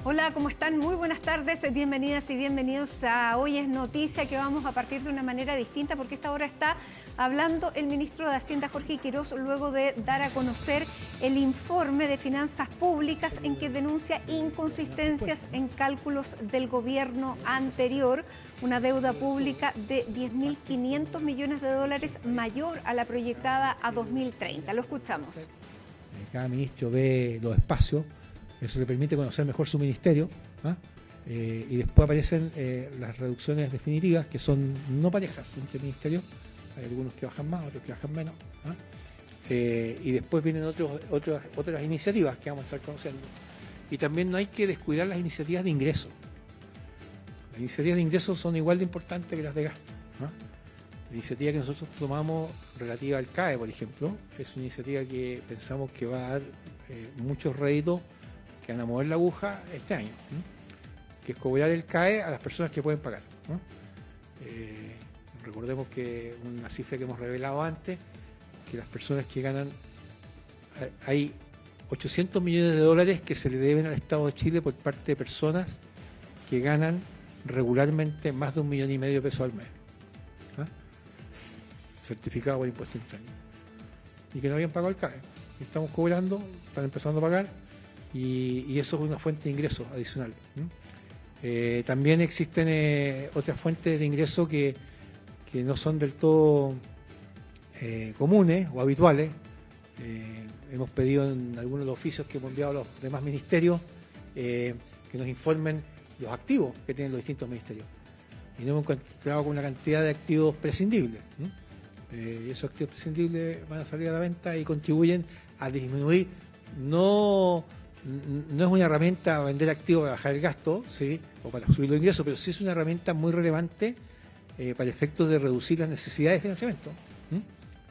Hola, ¿cómo están? Muy buenas tardes, bienvenidas y bienvenidos a Hoy es Noticia, que vamos a partir de una manera distinta porque esta hora está hablando el ministro de Hacienda, Jorge Quirós, luego de dar a conocer el informe de finanzas públicas en que denuncia inconsistencias en cálculos del gobierno anterior, una deuda pública de 10.500 millones de dólares mayor a la proyectada a 2030. Lo escuchamos. Cada ministro ve los espacios. Eso le permite conocer mejor su ministerio, ¿ah? Y después aparecen las reducciones definitivas, que son no parejas entre ministerios. Hay algunos que bajan más, otros que bajan menos, ¿ah? Y después vienen otras iniciativas que vamos a estar conociendo. Y también no hay que descuidar las iniciativas de ingreso. Las iniciativas de ingreso son igual de importantes que las de gasto, ¿ah? La iniciativa que nosotros tomamos relativa al CAE, por ejemplo, es una iniciativa que pensamos que va a dar muchos réditos que van a mover la aguja este año, ¿no? Que es cobrar el CAE a las personas que pueden pagar, ¿no? Recordemos que una cifra que hemos revelado antes, que las personas que ganan, hay 800 millones de dólares que se le deben al Estado de Chile por parte de personas que ganan regularmente más de 1,5 millones de pesos al mes, ¿ah? Certificado por impuesto interno, y que no habían pagado el CAE. Estamos cobrando, están empezando a pagar, y eso es una fuente de ingresos adicional, ¿no? También existen otras fuentes de ingresos que no son del todo comunes o habituales. Hemos pedido en algunos de los oficios que hemos enviado a los demás ministerios que nos informen los activos que tienen los distintos ministerios. Y nos hemos encontrado con una cantidad de activos prescindibles, ¿no? Y esos activos prescindibles van a salir a la venta y contribuyen a disminuir. No es una herramienta a vender activos para bajar el gasto, ¿sí?, o para subir los ingresos, pero sí es una herramienta muy relevante para efectos de reducir las necesidades de financiamiento, ¿sí?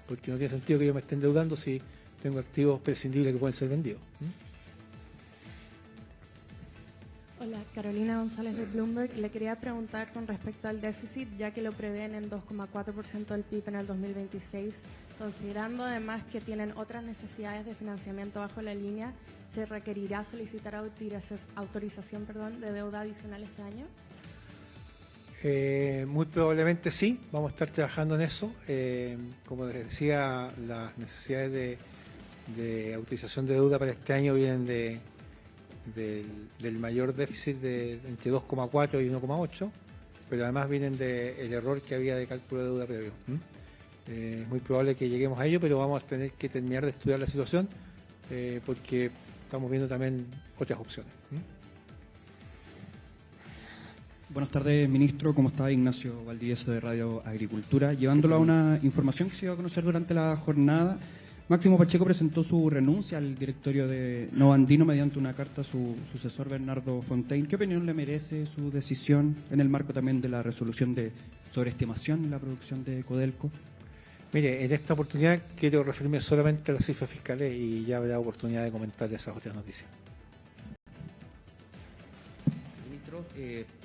Porque no tiene sentido que yo me esté endeudando si tengo activos prescindibles que pueden ser vendidos, ¿sí? Hola, Carolina González de Bloomberg. Le quería preguntar con respecto al déficit, ya que lo prevén en 2,4% del PIB en el 2026, considerando además que tienen otras necesidades de financiamiento bajo la línea, ¿se requerirá solicitar autorización de deuda adicional este año? Muy probablemente sí, vamos a estar trabajando en eso. Como les decía, las necesidades de autorización de deuda para este año vienen del mayor déficit de entre 2,4 y 1,8, pero además vienen del error que había de cálculo de deuda previo. Es muy probable que lleguemos a ello, pero vamos a tener que terminar de estudiar la situación porque estamos viendo también otras opciones. Buenas tardes, ministro. ¿Cómo está? Ignacio Valdivieso de Radio Agricultura. Llevándolo a una información que se dio a conocer durante la jornada, Máximo Pacheco presentó su renuncia al directorio de Novandino mediante una carta a su sucesor Bernardo Fontaine. ¿Qué opinión le merece su decisión en el marco también de la resolución de sobreestimación en la producción de Codelco? Mire, en esta oportunidad quiero referirme solamente a las cifras fiscales y ya habrá oportunidad de comentar esas otras noticias. Ministro,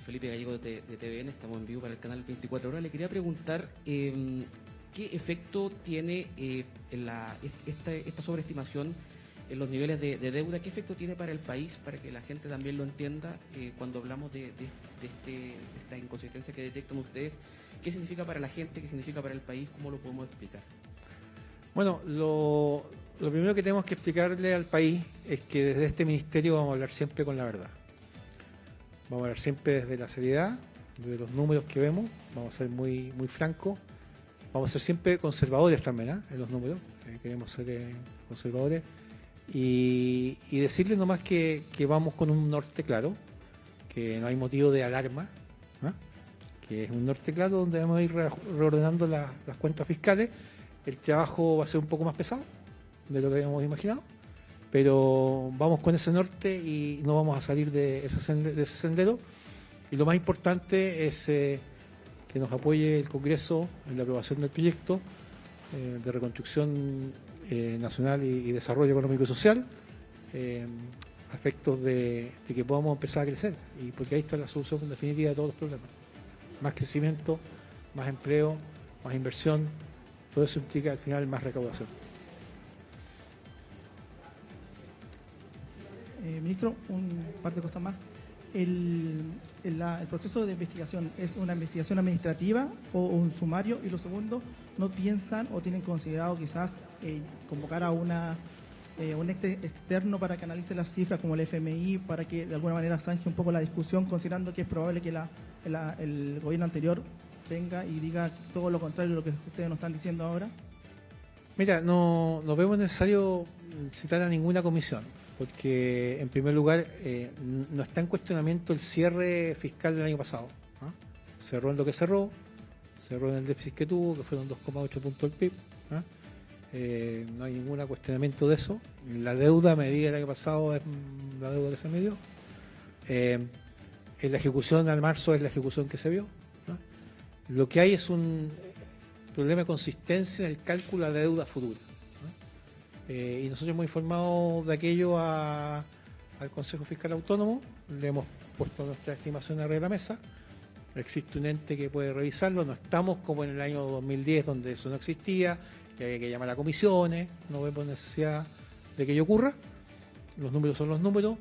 Felipe Gallego de TVN, estamos en vivo para el canal 24 Horas. Le quería preguntar qué efecto tiene esta sobreestimación en los niveles de deuda, qué efecto tiene para el país, para que la gente también lo entienda cuando hablamos de esta inconsistencia que detectan ustedes. ¿Qué significa para la gente? ¿Qué significa para el país? ¿Cómo lo podemos explicar? Bueno, lo primero que tenemos que explicarle al país es que desde este ministerio vamos a hablar siempre con la verdad. Vamos a hablar siempre desde la seriedad, desde los números que vemos, vamos a ser muy, muy francos, vamos a ser siempre conservadores también, ¿eh?, en los números, queremos ser conservadores y decirles nomás que vamos con un norte claro, que no hay motivo de alarma, ¿eh?, que es un norte claro donde vamos a ir reordenando las cuentas fiscales. El trabajo va a ser un poco más pesado de lo que habíamos imaginado, pero vamos con ese norte y no vamos a salir de ese sendero. Y lo más importante es que nos apoye el Congreso en la aprobación del proyecto de reconstrucción nacional y desarrollo económico y social, a efectos de que podamos empezar a crecer, y porque ahí está la solución definitiva de todos los problemas. Más crecimiento, más empleo, más inversión, todo eso implica al final más recaudación. Ministro, un par de cosas más. el proceso de investigación es una investigación administrativa o un sumario, y lo segundo, ¿no piensan o tienen considerado quizás convocar a un externo para que analice las cifras como el FMI, para que de alguna manera zanje un poco la discusión, considerando que es probable que el gobierno anterior venga y diga todo lo contrario de lo que ustedes nos están diciendo ahora? Mira, no vemos necesario citar a ninguna comisión, porque en primer lugar no está en cuestionamiento el cierre fiscal del año pasado. ¿Ah? Cerró en lo que cerró en el déficit que tuvo, que fueron 2,8 puntos del PIB. ¿Ah? No hay ningún cuestionamiento de eso. La deuda medida el año pasado es la deuda que se midió. En la ejecución al marzo es la ejecución que se vio. ¿Ah? Lo que hay es un problema de consistencia en el cálculo de la deuda futura. Y nosotros hemos informado de aquello al Consejo Fiscal Autónomo, le hemos puesto nuestra estimación arriba de la mesa, existe un ente que puede revisarlo, no estamos como en el año 2010 donde eso no existía, y había que llamar a comisiones, no vemos necesidad de que ello ocurra, los números son los números,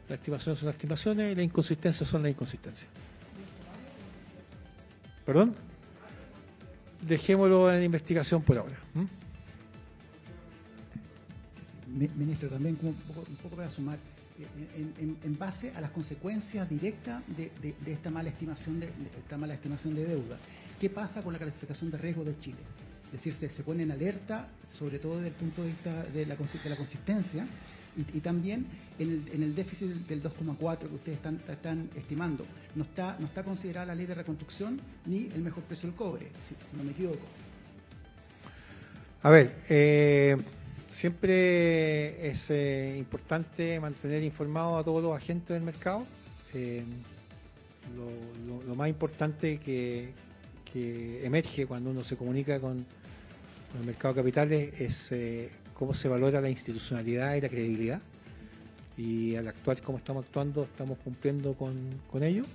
las estimaciones son las estimaciones y las inconsistencias son las inconsistencias. ¿Perdón? Dejémoslo en investigación por ahora. Ministro, también un poco para sumar, en base a las consecuencias directas de esta mala estimación de deuda, ¿qué pasa con la calificación de riesgo de Chile? Es decir, se pone en alerta, sobre todo desde el punto de vista de la consistencia, y también en el déficit del 2,4 que ustedes están estimando, no está considerada la ley de reconstrucción ni el mejor precio del cobre, si no me equivoco. A ver, siempre es importante mantener informados a todos los agentes del mercado. Lo más importante que emerge cuando uno se comunica con el mercado de capitales es cómo se valora la institucionalidad y la credibilidad. Y al actuar como estamos actuando, estamos cumpliendo con ello.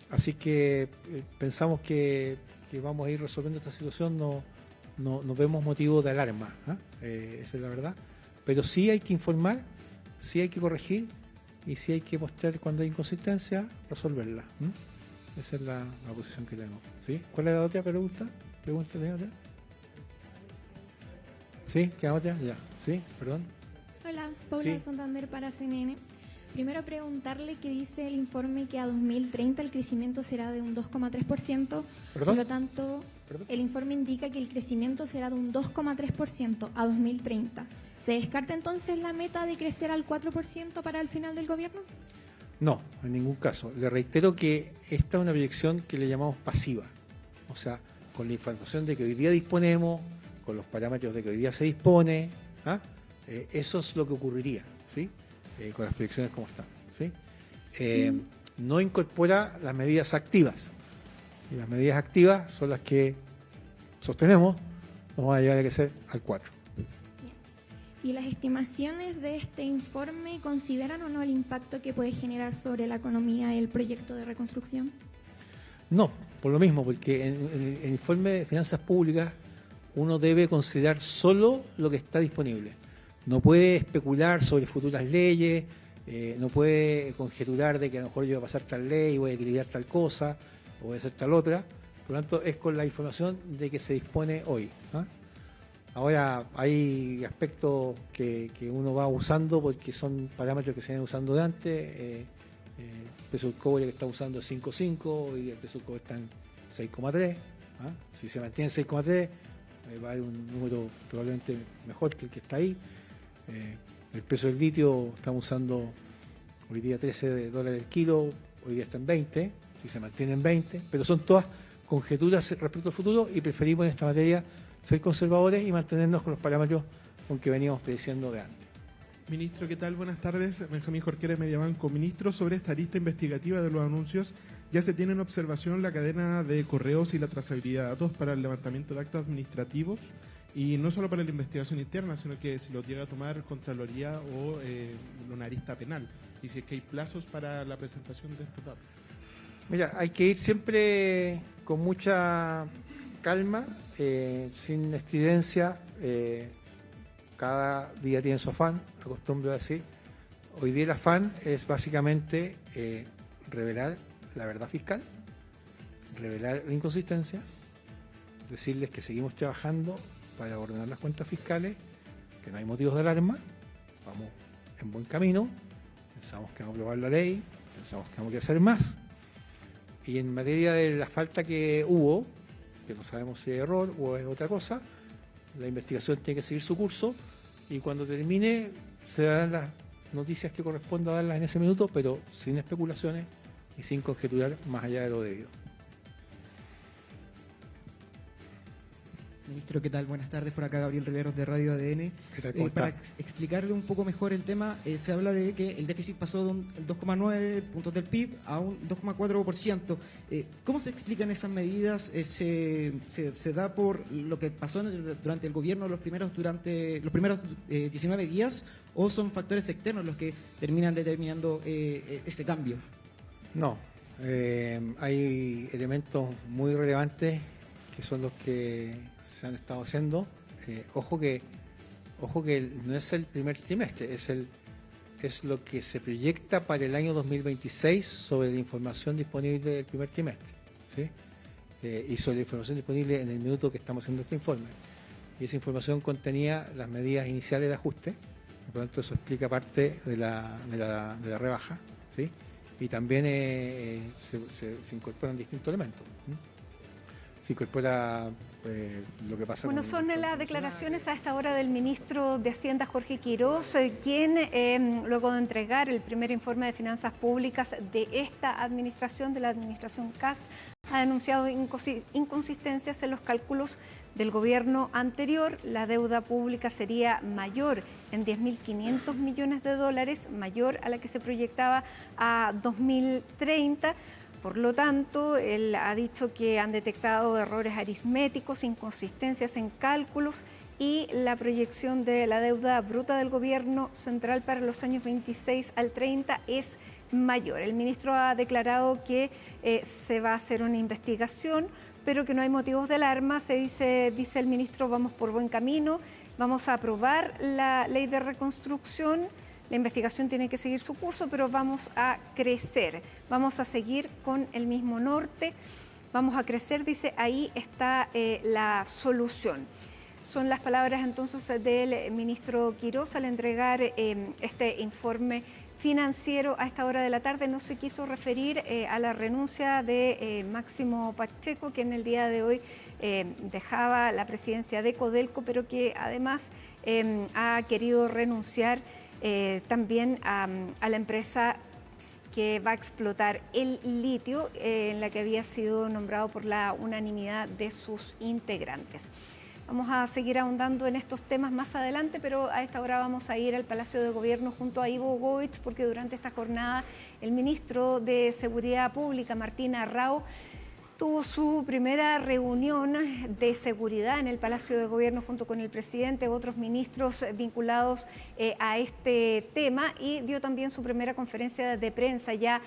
Así que pensamos que vamos a ir resolviendo esta situación. No vemos motivo de alarma, esa es la verdad, pero sí hay que informar, sí hay que corregir y sí hay que mostrar cuando hay inconsistencia, resolverla. Esa es la posición que tenemos. ¿Sí? ¿Cuál es la otra pregunta? ¿Tiene otra? ¿Sí? ¿Qué otra? Ya. ¿Sí? Perdón. Hola, Paula Sí. Santander para CNN. Primero preguntarle que dice el informe que a 2030 el crecimiento será de un 2,3%. ¿Perdón? Por lo tanto, ¿Perdón? el informe indica que el crecimiento será de un 2,3% a 2030. ¿Se descarta entonces la meta de crecer al 4% para el final del gobierno? No, en ningún caso. Le reitero que esta es una proyección que le llamamos pasiva. O sea, con la información de que hoy día disponemos, con los parámetros de que hoy día se dispone, eso es lo que ocurriría, ¿sí? Con las proyecciones como están, ¿sí? No incorpora las medidas activas. Y las medidas activas son las que sostenemos, nos van a llevar a crecer al 4. ¿Y las estimaciones de este informe consideran o no el impacto que puede generar sobre la economía el proyecto de reconstrucción? No, por lo mismo, porque en el informe de finanzas públicas uno debe considerar solo lo que está disponible. No puede especular sobre futuras leyes, no puede conjeturar de que a lo mejor yo voy a pasar tal ley, voy a equilibrar tal cosa, o voy a hacer tal otra. Por lo tanto, es con la información de que se dispone hoy. Ahora, hay aspectos que uno va usando porque son parámetros que se vienen usando de antes. El peso del cobre que está usando es 5,5 y el peso del cobre está en 6,3. Si se mantiene en 6,3, va a haber un número probablemente mejor que el que está ahí. El precio del litio estamos usando hoy día $13 el kilo, hoy día está en 20, si se mantiene en 20, pero son todas conjeturas respecto al futuro y preferimos en esta materia ser conservadores y mantenernos con los parámetros con que veníamos prediciendo de antes. Ministro, ¿qué tal? Buenas tardes. Benjamín Jorquera, Mediabanco. Ministro, sobre esta lista investigativa de los anuncios, ya se tiene en observación la cadena de correos y la trazabilidad de datos para el levantamiento de actos administrativos, y no solo para la investigación interna, sino que si lo llega a tomar Contraloría o una arista penal, y si es que hay plazos para la presentación de estos datos. Mira, hay que ir siempre con mucha calma, sin estridencia. Cada día tiene su afán, acostumbro a decir. Hoy día el afán es básicamente revelar la verdad fiscal, revelar la inconsistencia, decirles que seguimos trabajando para ordenar las cuentas fiscales, que no hay motivos de alarma, vamos en buen camino, pensamos que vamos a aprobar la ley, pensamos que vamos a hacer más. Y en materia de la falta que hubo, que no sabemos si es error o es otra cosa, la investigación tiene que seguir su curso y cuando termine se darán las noticias que corresponda darlas en ese minuto, pero sin especulaciones y sin conjeturar más allá de lo debido. Ministro, ¿qué tal? Buenas tardes, por acá Gabriel Riveros de Radio ADN. ¿Qué tal? ¿Cómo Para está? explicarle un poco mejor el tema, se habla de que el déficit pasó de un 2,9 puntos del PIB a un 2,4%. ¿Cómo se explican esas medidas? ¿Se da por lo que pasó durante el gobierno los primeros 19 días o son factores externos los que terminan determinando ese cambio? No, hay elementos muy relevantes que son los que se han estado haciendo. Ojo que no es el primer trimestre, es lo que se proyecta para el año 2026 sobre la información disponible del primer trimestre, ¿sí? Y sobre la información disponible en el minuto que estamos haciendo este informe. Y esa información contenía las medidas iniciales de ajuste, por lo tanto eso explica parte de la rebaja, ¿sí? Y también se incorporan distintos elementos. Se incorpora lo que pasa. Bueno, son las declaraciones a esta hora del ministro de Hacienda, Jorge Quirós, quien luego de entregar el primer informe de finanzas públicas de esta administración, de la administración Kast, ha denunciado inconsistencias en los cálculos del gobierno anterior. La deuda pública sería mayor en 10.500 millones de dólares, mayor a la que se proyectaba a 2030. Por lo tanto, él ha dicho que han detectado errores aritméticos, inconsistencias en cálculos y la proyección de la deuda bruta del gobierno central para los años 26 al 30 es mayor. El ministro ha declarado que se va a hacer una investigación, pero que no hay motivos de alarma. Dice el ministro, vamos por buen camino, vamos a aprobar la ley de reconstrucción. La investigación tiene que seguir su curso, pero vamos a crecer, vamos a seguir con el mismo norte, vamos a crecer, dice, ahí está la solución. Son las palabras entonces del ministro Quirós al entregar este informe financiero a esta hora de la tarde. No se quiso referir a la renuncia de Máximo Pacheco, que en el día de hoy dejaba la presidencia de Codelco, pero que además ha querido renunciar también a la empresa que va a explotar el litio, en la que había sido nombrado por la unanimidad de sus integrantes. Vamos a seguir ahondando en estos temas más adelante, pero a esta hora vamos a ir al Palacio de Gobierno junto a Ivo Goich, porque durante esta jornada el ministro de Seguridad Pública, Martín Arrau, tuvo su primera reunión de seguridad en el Palacio de Gobierno junto con el presidente, otros ministros vinculados a este tema, y dio también su primera conferencia de prensa ya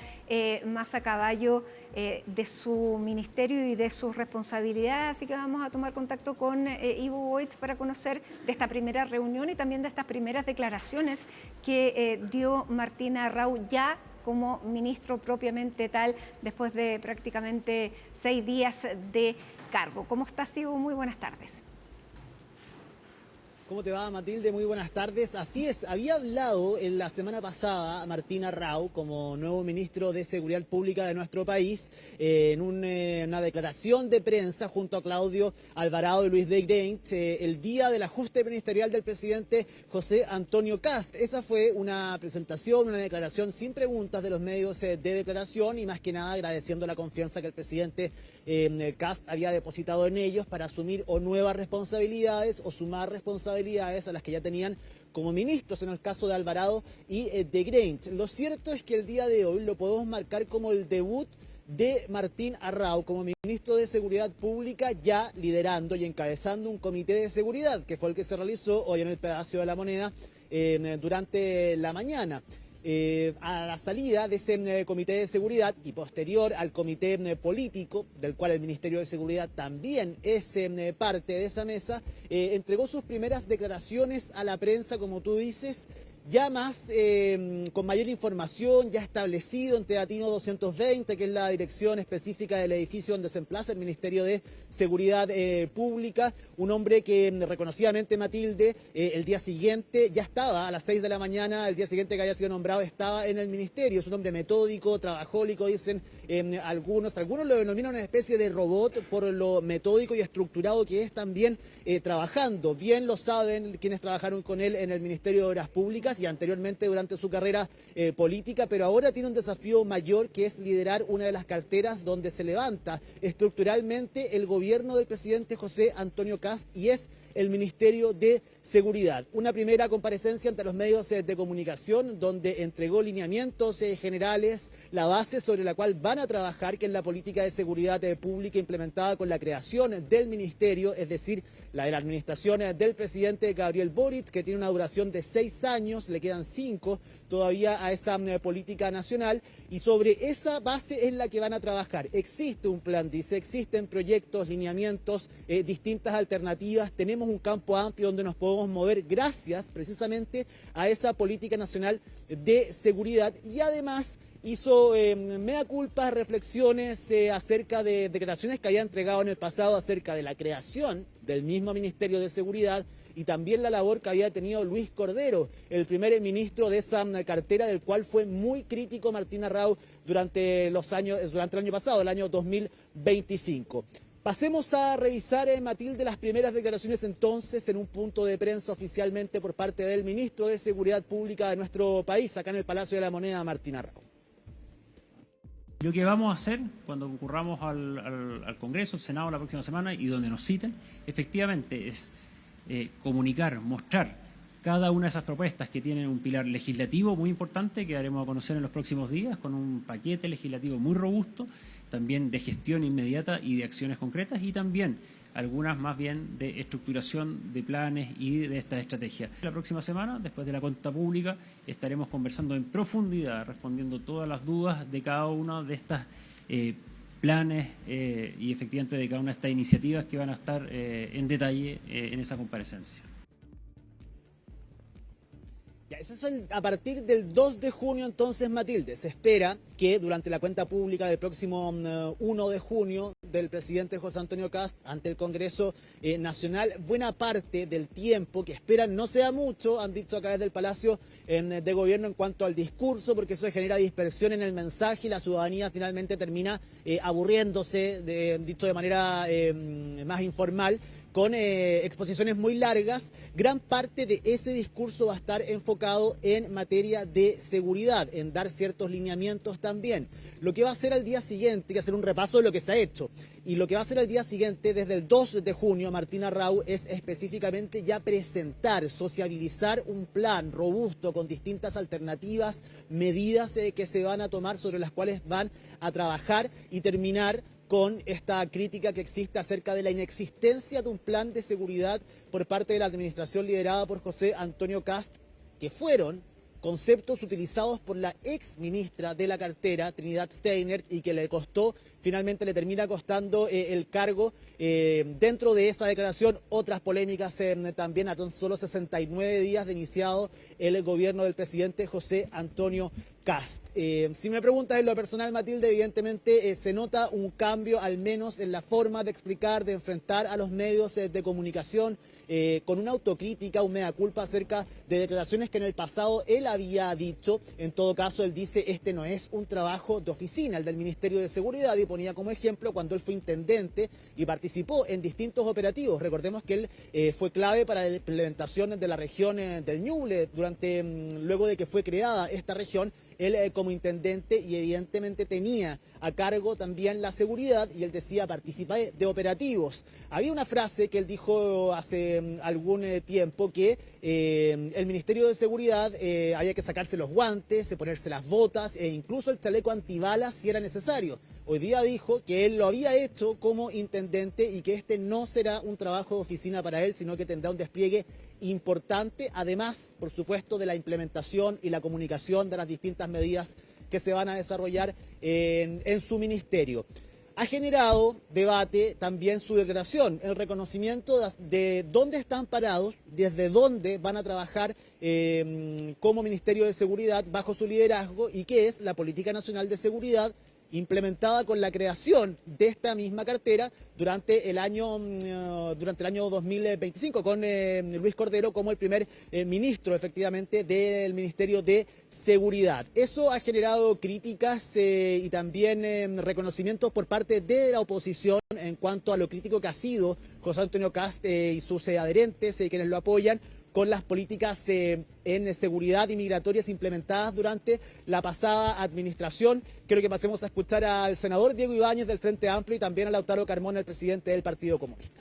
más a caballo de su ministerio y de sus responsabilidades. Así que vamos a tomar contacto con Ivo Goich para conocer de esta primera reunión y también de estas primeras declaraciones que dio Martín Arrau ya como ministro propiamente tal, después de prácticamente 6 días de cargo. ¿Cómo estás, Ivo? Muy buenas tardes. ¿Cómo te va, Matilde? Muy buenas tardes. Así es, había hablado en la semana pasada Martín Arrau como nuevo ministro de Seguridad Pública de nuestro país en una declaración de prensa junto a Claudio Alvarado y Luis de Greynt el día del ajuste ministerial del presidente José Antonio Kast. Esa fue una presentación, una declaración sin preguntas de los medios de declaración y más que nada agradeciendo la confianza que el presidente Kast había depositado en ellos para asumir o nuevas responsabilidades o sumar responsabilidades a las que ya tenían como ministros, en el caso de Alvarado y de Greynt. Lo cierto es que el día de hoy lo podemos marcar como el debut de Martín Arrau como ministro de Seguridad Pública, ya liderando y encabezando un comité de seguridad, que fue el que se realizó hoy en el Palacio de la Moneda durante la mañana. A la salida de ese comité de seguridad y posterior al comité político, del cual el Ministerio de Seguridad también es parte de esa mesa, entregó sus primeras declaraciones a la prensa, como tú dices, ya más, con mayor información, ya establecido en Teatino 220, que es la dirección específica del edificio donde se emplaza el Ministerio de Seguridad Pública. Un hombre que reconocidamente, Matilde, el día siguiente ya estaba a las 6 de la mañana, el día siguiente que haya sido nombrado, estaba en el ministerio. Es un hombre metódico, trabajólico, dicen algunos lo denominan una especie de robot por lo metódico y estructurado que es también trabajando. Bien lo saben quienes trabajaron con él en el Ministerio de Obras Públicas y anteriormente durante su carrera política, pero ahora tiene un desafío mayor, que es liderar una de las carteras donde se levanta estructuralmente el gobierno del presidente José Antonio Kast, y es el Ministerio de Seguridad. Una primera comparecencia ante los medios de comunicación donde entregó lineamientos generales, la base sobre la cual van a trabajar, que es la política de seguridad pública implementada con la creación del ministerio, es decir, la de la administración del presidente Gabriel Boric, que tiene una duración de 6 años, le quedan 5 todavía a esa política nacional, y sobre esa base es la que van a trabajar. Existe un plan, dice, existen proyectos, lineamientos, distintas alternativas, tenemos un campo amplio donde nos podemos mover gracias precisamente a esa política nacional de seguridad, y además hizo mea culpa, reflexiones acerca de declaraciones que había entregado en el pasado acerca de la creación del mismo Ministerio de Seguridad y también la labor que había tenido Luis Cordero, el primer ministro de esa cartera, del cual fue muy crítico Martín Arrau durante el año pasado, el año 2025. Pasemos a revisar, Matilde, las primeras declaraciones entonces en un punto de prensa oficialmente por parte del ministro de Seguridad Pública de nuestro país, acá en el Palacio de la Moneda, Martín Arrau. Lo que vamos a hacer cuando concurramos al Congreso, al Senado la próxima semana y donde nos citen, efectivamente es comunicar, mostrar cada una de esas propuestas que tienen un pilar legislativo muy importante que daremos a conocer en los próximos días, con un paquete legislativo muy robusto, también de gestión inmediata y de acciones concretas, y también algunas más bien de estructuración de planes y de esta estrategia. La próxima semana, después de la cuenta pública, estaremos conversando en profundidad, respondiendo todas las dudas de cada una de estas planes y efectivamente de cada una de estas iniciativas que van a estar en detalle en esa comparecencia. Eso es a partir del 2 de junio, entonces, Matilde. Se espera que durante la cuenta pública del próximo 1 de junio del presidente José Antonio Kast ante el Congreso Nacional, buena parte del tiempo que esperan no sea mucho, han dicho acá desde el Palacio de Gobierno, en cuanto al discurso, porque eso genera dispersión en el mensaje y la ciudadanía finalmente termina aburriéndose, dicho de manera más informal, con exposiciones muy largas. Gran parte de ese discurso va a estar enfocado en materia de seguridad, en dar ciertos lineamientos también. Lo que va a hacer al día siguiente, hay que hacer un repaso de lo que se ha hecho, y lo que va a hacer al día siguiente, desde el 2 de junio, Martín Arrau, es específicamente ya presentar, sociabilizar un plan robusto con distintas alternativas, medidas que se van a tomar, sobre las cuales van a trabajar y terminar con esta crítica que existe acerca de la inexistencia de un plan de seguridad por parte de la administración liderada por José Antonio Kast, que fueron conceptos utilizados por la ex ministra de la cartera, Trinidad Steiner, y que finalmente le termina costando el cargo. Dentro de esa declaración, otras polémicas también, a tan solo 69 días de iniciado el gobierno del presidente José Antonio Kast. Si me preguntas en lo personal, Matilde, evidentemente se nota un cambio, al menos en la forma de explicar, de enfrentar a los medios de comunicación, con una autocrítica, un mea culpa acerca de declaraciones que en el pasado él había dicho. En todo caso, él dice, este no es un trabajo de oficina, el del Ministerio de Seguridad, y ponía como ejemplo cuando él fue intendente y participó en distintos operativos. Recordemos que él fue clave para la implementación de la región del Ñuble luego de que fue creada esta región. Él como intendente, y evidentemente tenía a cargo también la seguridad, y él decía, participé de operativos. Había una frase que él dijo hace algún tiempo, que el Ministerio de Seguridad había que sacarse los guantes, ponerse las botas e incluso el chaleco antibalas si era necesario. Hoy día dijo que él lo había hecho como intendente y que este no será un trabajo de oficina para él, sino que tendrá un despliegue importante, además, por supuesto, de la implementación y la comunicación de las distintas medidas que se van a desarrollar en su ministerio. Ha generado debate también su declaración, el reconocimiento de dónde están parados, desde dónde van a trabajar como Ministerio de Seguridad bajo su liderazgo y qué es la Política Nacional de Seguridad implementada con la creación de esta misma cartera durante el año 2025, con Luis Cordero como el primer ministro, efectivamente, del Ministerio de Seguridad. Eso ha generado críticas y también reconocimientos por parte de la oposición en cuanto a lo crítico que ha sido José Antonio Kast y sus adherentes, quienes lo apoyan, con las políticas en seguridad y migratorias implementadas durante la pasada administración. Quiero que pasemos a escuchar al senador Diego Ibáñez del Frente Amplio y también a Lautaro Carmona, el presidente del Partido Comunista.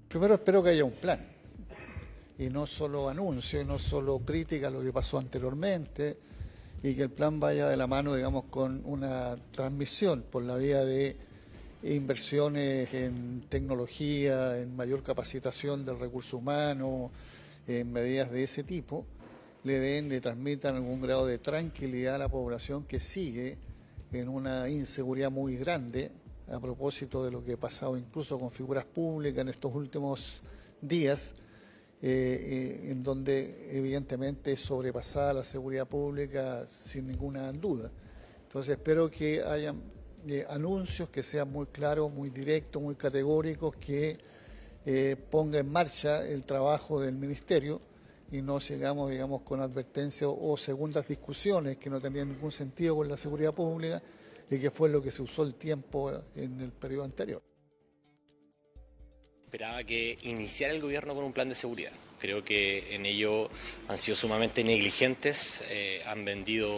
Primero espero que haya un plan, y no solo anuncio, y no solo crítica a lo que pasó anteriormente, y que el plan vaya de la mano, digamos, con una transmisión por la vía de inversiones en tecnología, en mayor capacitación del recurso humano, en medidas de ese tipo, le transmitan algún grado de tranquilidad a la población que sigue en una inseguridad muy grande, a propósito de lo que ha pasado incluso con figuras públicas en estos últimos días, en donde evidentemente es sobrepasada la seguridad pública sin ninguna duda. Entonces espero que haya anuncios que sean muy claros, muy directos, muy categóricos, que ponga en marcha el trabajo del Ministerio y no sigamos, digamos, con advertencias o segundas discusiones que no tenían ningún sentido con la seguridad pública y que fue lo que se usó el tiempo en el periodo anterior. Esperaba que iniciara el gobierno con un plan de seguridad. Creo que en ello han sido sumamente negligentes, han vendido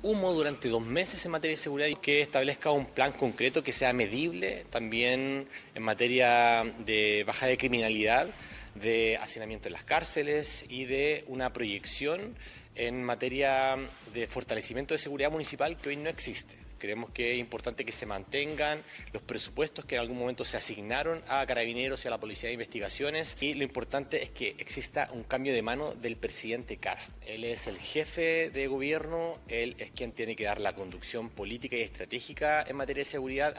humo durante 2 meses en materia de seguridad y que establezca un plan concreto que sea medible también en materia de baja de criminalidad, de hacinamiento en las cárceles y de una proyección en materia de fortalecimiento de seguridad municipal que hoy no existe. Creemos que es importante que se mantengan los presupuestos que en algún momento se asignaron a Carabineros y a la Policía de Investigaciones, y lo importante es que exista un cambio de mano del presidente Kast. Él es el jefe de gobierno, él es quien tiene que dar la conducción política y estratégica en materia de seguridad.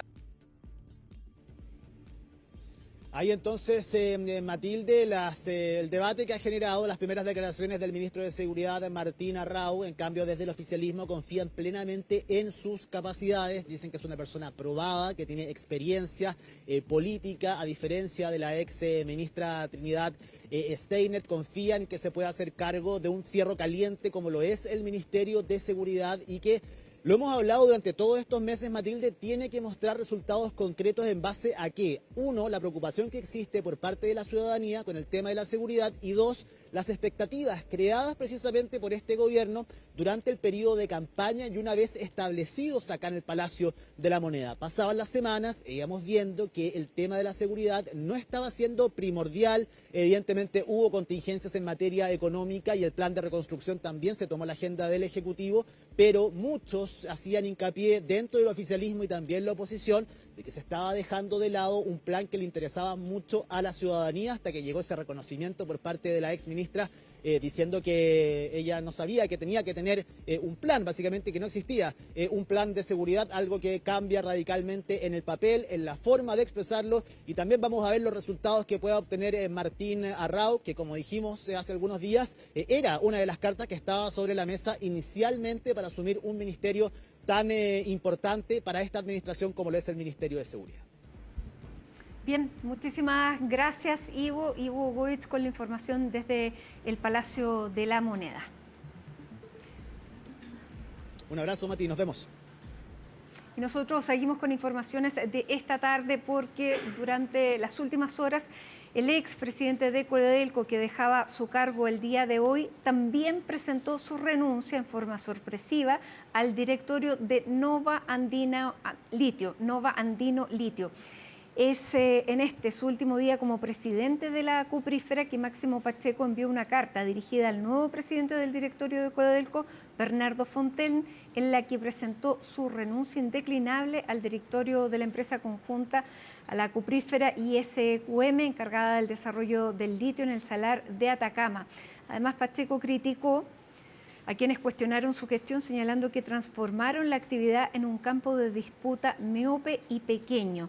Ahí entonces, Matilde, el debate que ha generado las primeras declaraciones del ministro de Seguridad, Martín Arrau. En cambio, desde el oficialismo confían plenamente en sus capacidades. Dicen que es una persona probada, que tiene experiencia política, a diferencia de la ex ministra Trinidad Steiner. Confían que se pueda hacer cargo de un fierro caliente como lo es el Ministerio de Seguridad y que, lo hemos hablado durante todos estos meses, Matilde, tiene que mostrar resultados concretos en base a qué. 1, la preocupación que existe por parte de la ciudadanía con el tema de la seguridad, y 2, las expectativas creadas precisamente por este gobierno durante el periodo de campaña y una vez establecidos acá en el Palacio de la Moneda. Pasaban las semanas, íbamos viendo que el tema de la seguridad no estaba siendo primordial. Evidentemente hubo contingencias en materia económica y el plan de reconstrucción también se tomó la agenda del Ejecutivo, pero muchos hacían hincapié dentro del oficialismo y también la oposición de que se estaba dejando de lado un plan que le interesaba mucho a la ciudadanía, hasta que llegó ese reconocimiento por parte de la ex ministra diciendo que ella no sabía que tenía que tener un plan, básicamente que no existía un plan de seguridad, algo que cambia radicalmente en el papel, en la forma de expresarlo, y también vamos a ver los resultados que pueda obtener Martín Arrau, que como dijimos hace algunos días, era una de las cartas que estaba sobre la mesa inicialmente para asumir un ministerio tan importante para esta administración como lo es el Ministerio de Seguridad. Bien, muchísimas gracias, Ivo Goich, con la información desde el Palacio de la Moneda. Un abrazo, Mati, nos vemos. Y nosotros seguimos con informaciones de esta tarde, porque durante las últimas horas el expresidente de Codelco, que dejaba su cargo el día de hoy, también presentó su renuncia en forma sorpresiva al directorio de Nova Andino Litio. Es en su último día como presidente de la cuprífera que Máximo Pacheco envió una carta dirigida al nuevo presidente del directorio de Codelco, Bernardo Fontaine, en la que presentó su renuncia indeclinable al directorio de la empresa conjunta a la cuprífera ISQM, encargada del desarrollo del litio en el salar de Atacama. Además, Pacheco criticó a quienes cuestionaron su gestión señalando que transformaron la actividad en un campo de disputa miope y pequeño.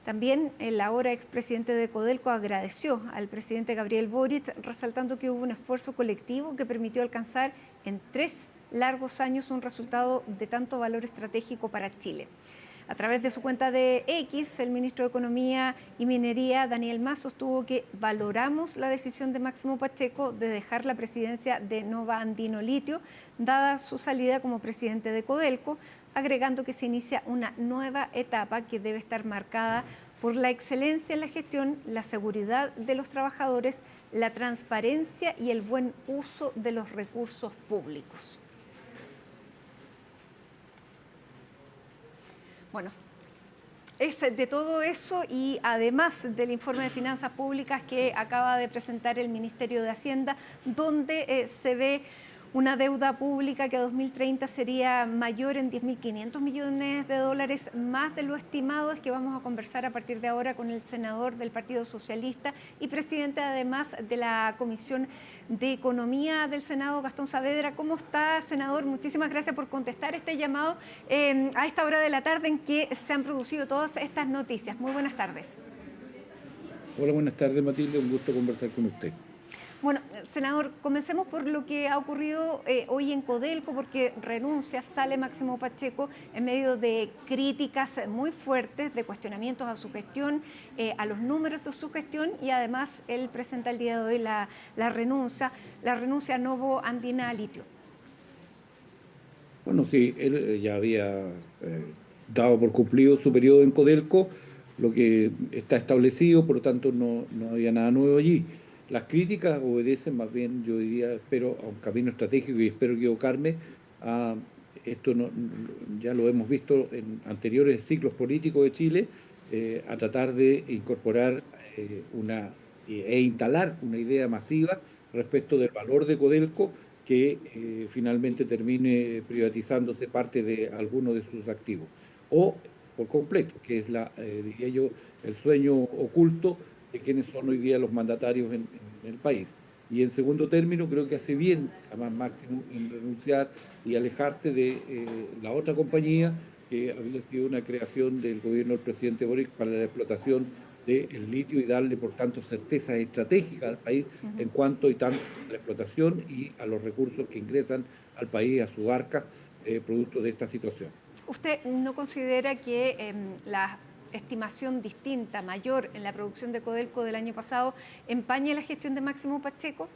También el ahora expresidente de Codelco agradeció al presidente Gabriel Boric, resaltando que hubo un esfuerzo colectivo que permitió alcanzar en 3 largos años un resultado de tanto valor estratégico para Chile. A través de su cuenta de X, el ministro de Economía y Minería, Daniel Mas, sostuvo que valoramos la decisión de Máximo Pacheco de dejar la presidencia de Nova Andino Litio, dada su salida como presidente de Codelco, agregando que se inicia una nueva etapa que debe estar marcada por la excelencia en la gestión, la seguridad de los trabajadores, la transparencia y el buen uso de los recursos públicos. Bueno, es de todo eso y además del informe de finanzas públicas que acaba de presentar el Ministerio de Hacienda, donde se ve una deuda pública que a 2030 sería mayor en 10.500 millones de dólares, más de lo estimado, es que vamos a conversar a partir de ahora con el senador del Partido Socialista y presidente además de la Comisión de Economía del Senado, Gastón Saavedra. ¿Cómo está, senador? Muchísimas gracias por contestar este llamado a esta hora de la tarde en que se han producido todas estas noticias. Muy buenas tardes. Hola, buenas tardes, Matilde. Un gusto conversar con usted. Bueno, senador, comencemos por lo que ha ocurrido hoy en Codelco, porque renuncia, sale Máximo Pacheco en medio de críticas muy fuertes, de cuestionamientos a su gestión, a los números de su gestión, y además él presenta el día de hoy la renuncia a Nova Andino Litio. Bueno, sí, él ya había dado por cumplido su periodo en Codelco, lo que está establecido, por lo tanto no había nada nuevo allí. Las críticas obedecen más bien, yo diría, espero, a un camino estratégico y espero equivocarme. Esto ya lo hemos visto en anteriores ciclos políticos de Chile, a tratar de incorporar e instalar una idea masiva respecto del valor de Codelco que finalmente termine privatizándose parte de alguno de sus activos. O por completo, que es diría yo, el sueño oculto de quienes son hoy día los mandatarios en el país. Y en segundo término, creo que hace bien, además Máximo, en renunciar y alejarse de la otra compañía que había sido una creación del gobierno del presidente Boric para la explotación del litio y darle, por tanto, certeza estratégica al país en cuanto y tanto a la explotación y a los recursos que ingresan al país, a sus arcas, producto de esta situación. ¿Usted no considera que la estimación distinta, mayor en la producción de Codelco del año pasado, empaña la gestión de Máximo Pacheco?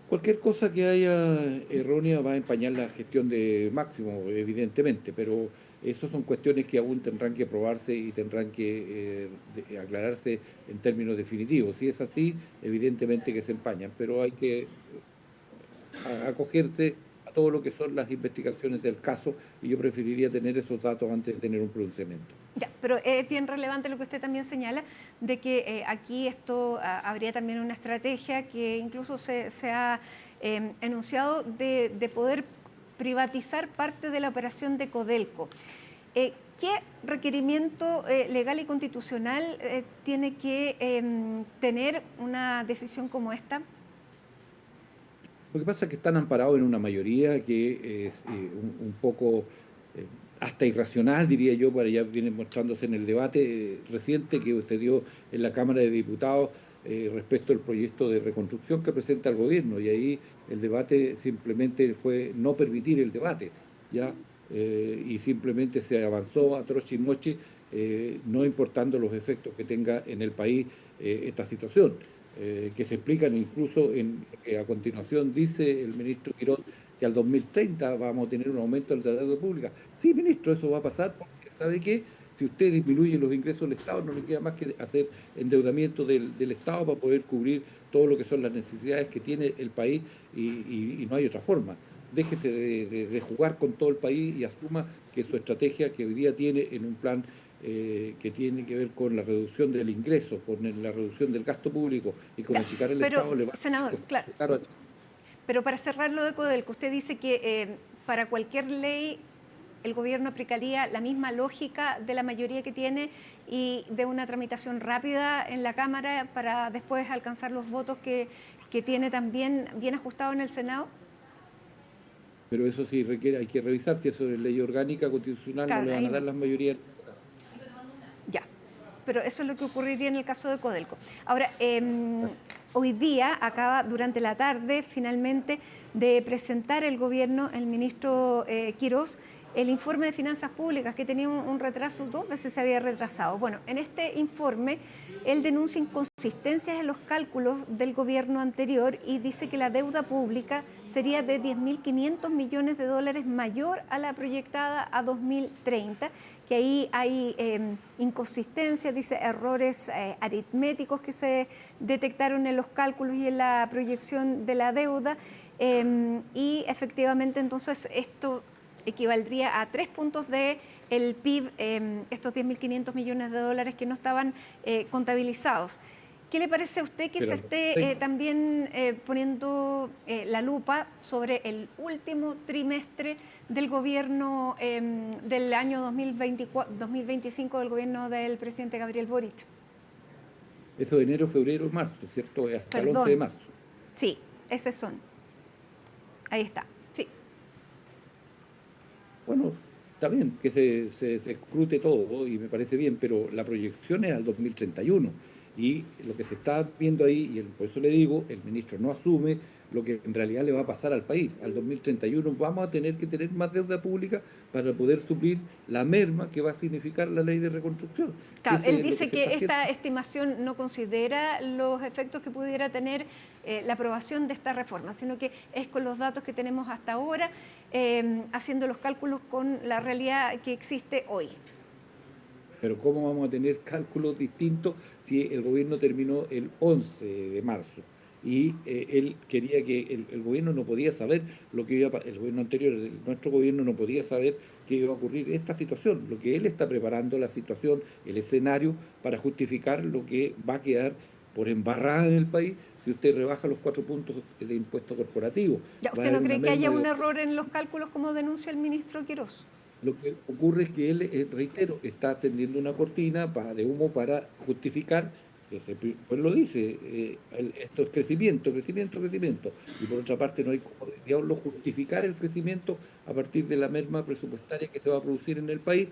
Cualquier cosa que haya errónea va a empañar la gestión de Máximo, evidentemente, pero esas son cuestiones que aún tendrán que probarse y tendrán que aclararse en términos definitivos. Si es así, evidentemente que se empañan, pero hay que acogerse a todo lo que son las investigaciones del caso, y yo preferiría tener esos datos antes de tener un pronunciamiento. Ya, pero es bien relevante lo que usted también señala, de que aquí esto habría también una estrategia que incluso se ha enunciado de poder privatizar parte de la operación de Codelco. ¿Qué requerimiento legal y constitucional tiene que tener una decisión como esta? Lo que pasa es que están amparados en una mayoría que es un poco hasta irracional, diría yo, para ya viene mostrándose en el debate reciente que se dio en la Cámara de Diputados respecto al proyecto de reconstrucción que presenta el gobierno, y ahí el debate simplemente fue no permitir el debate, ¿ya? Y simplemente se avanzó a troche y moche, no importando los efectos que tenga en el país esta situación. Que se explican incluso en que a continuación dice el ministro Quirós que al 2030 vamos a tener un aumento de la deuda pública. Sí, ministro, eso va a pasar porque, ¿sabe qué? Si usted disminuye los ingresos del Estado, no le queda más que hacer endeudamiento del Estado para poder cubrir todo lo que son las necesidades que tiene el país y no hay otra forma. Déjese de jugar con todo el país y asuma que su estrategia que hoy día tiene en un plan que tiene que ver con la reducción del ingreso, con la reducción del gasto público y con achicar el Estado, le va senador, claro. Pero para cerrar lo de Codelco, usted dice que para cualquier ley el gobierno aplicaría la misma lógica de la mayoría que tiene y de una tramitación rápida en la Cámara para después alcanzar los votos que tiene también bien ajustado en el Senado. Pero eso sí requiere, hay que revisar si eso es ley orgánica, constitucional, Claro, no le van a ahí dar las mayorías. Ya, pero eso es lo que ocurriría en el caso de Codelco. Ahora, hoy día acaba durante la tarde finalmente de presentar el gobierno, el ministro Quirós, el informe de finanzas públicas que tenía un retraso, 2 veces se había retrasado. Bueno, en este informe él denuncia inconsistencias en los cálculos del gobierno anterior y dice que la deuda pública sería de 10.500 millones de dólares mayor a la proyectada a 2030, que ahí hay inconsistencias, dice errores aritméticos que se detectaron en los cálculos y en la proyección de la deuda y efectivamente entonces esto equivaldría a 3 puntos de el PIB, estos 10.500 millones de dólares que no estaban contabilizados. ¿Qué le parece a usted que se esté también poniendo la lupa sobre el último trimestre del gobierno del año 2025 del gobierno del presidente Gabriel Boric? Eso de enero, febrero, marzo, ¿cierto? Hasta el 11 de marzo. Sí, esos son. Ahí está, sí. Bueno, está bien que se escrute todo y me parece bien, pero la proyección es al 2031 y lo que se está viendo ahí, y por eso le digo, el ministro no asume lo que en realidad le va a pasar al país. Al 2031 vamos a tener que tener más deuda pública para poder suplir la merma que va a significar la ley de reconstrucción. Claro, él dice que esta estimación no considera los efectos que pudiera tener la aprobación de esta reforma, sino que es con los datos que tenemos hasta ahora, haciendo los cálculos con la realidad que existe hoy. Pero ¿cómo vamos a tener cálculos distintos si el gobierno terminó el 11 de marzo? Y él quería que el gobierno no podía saber lo que iba a pasar, el gobierno anterior, nuestro gobierno no podía saber que iba a ocurrir esta situación. Lo que él está preparando la situación, el escenario para justificar lo que va a quedar por embarrada en el país si usted rebaja los 4 puntos de impuesto corporativo. Ya, ¿usted no cree que haya un error en los cálculos como denuncia el ministro Quirós? Lo que ocurre es que él, reitero, está tendiendo una cortina de humo para justificar, pues lo dice, esto es crecimiento. Y por otra parte no hay como diablo justificar el crecimiento a partir de la merma presupuestaria que se va a producir en el país,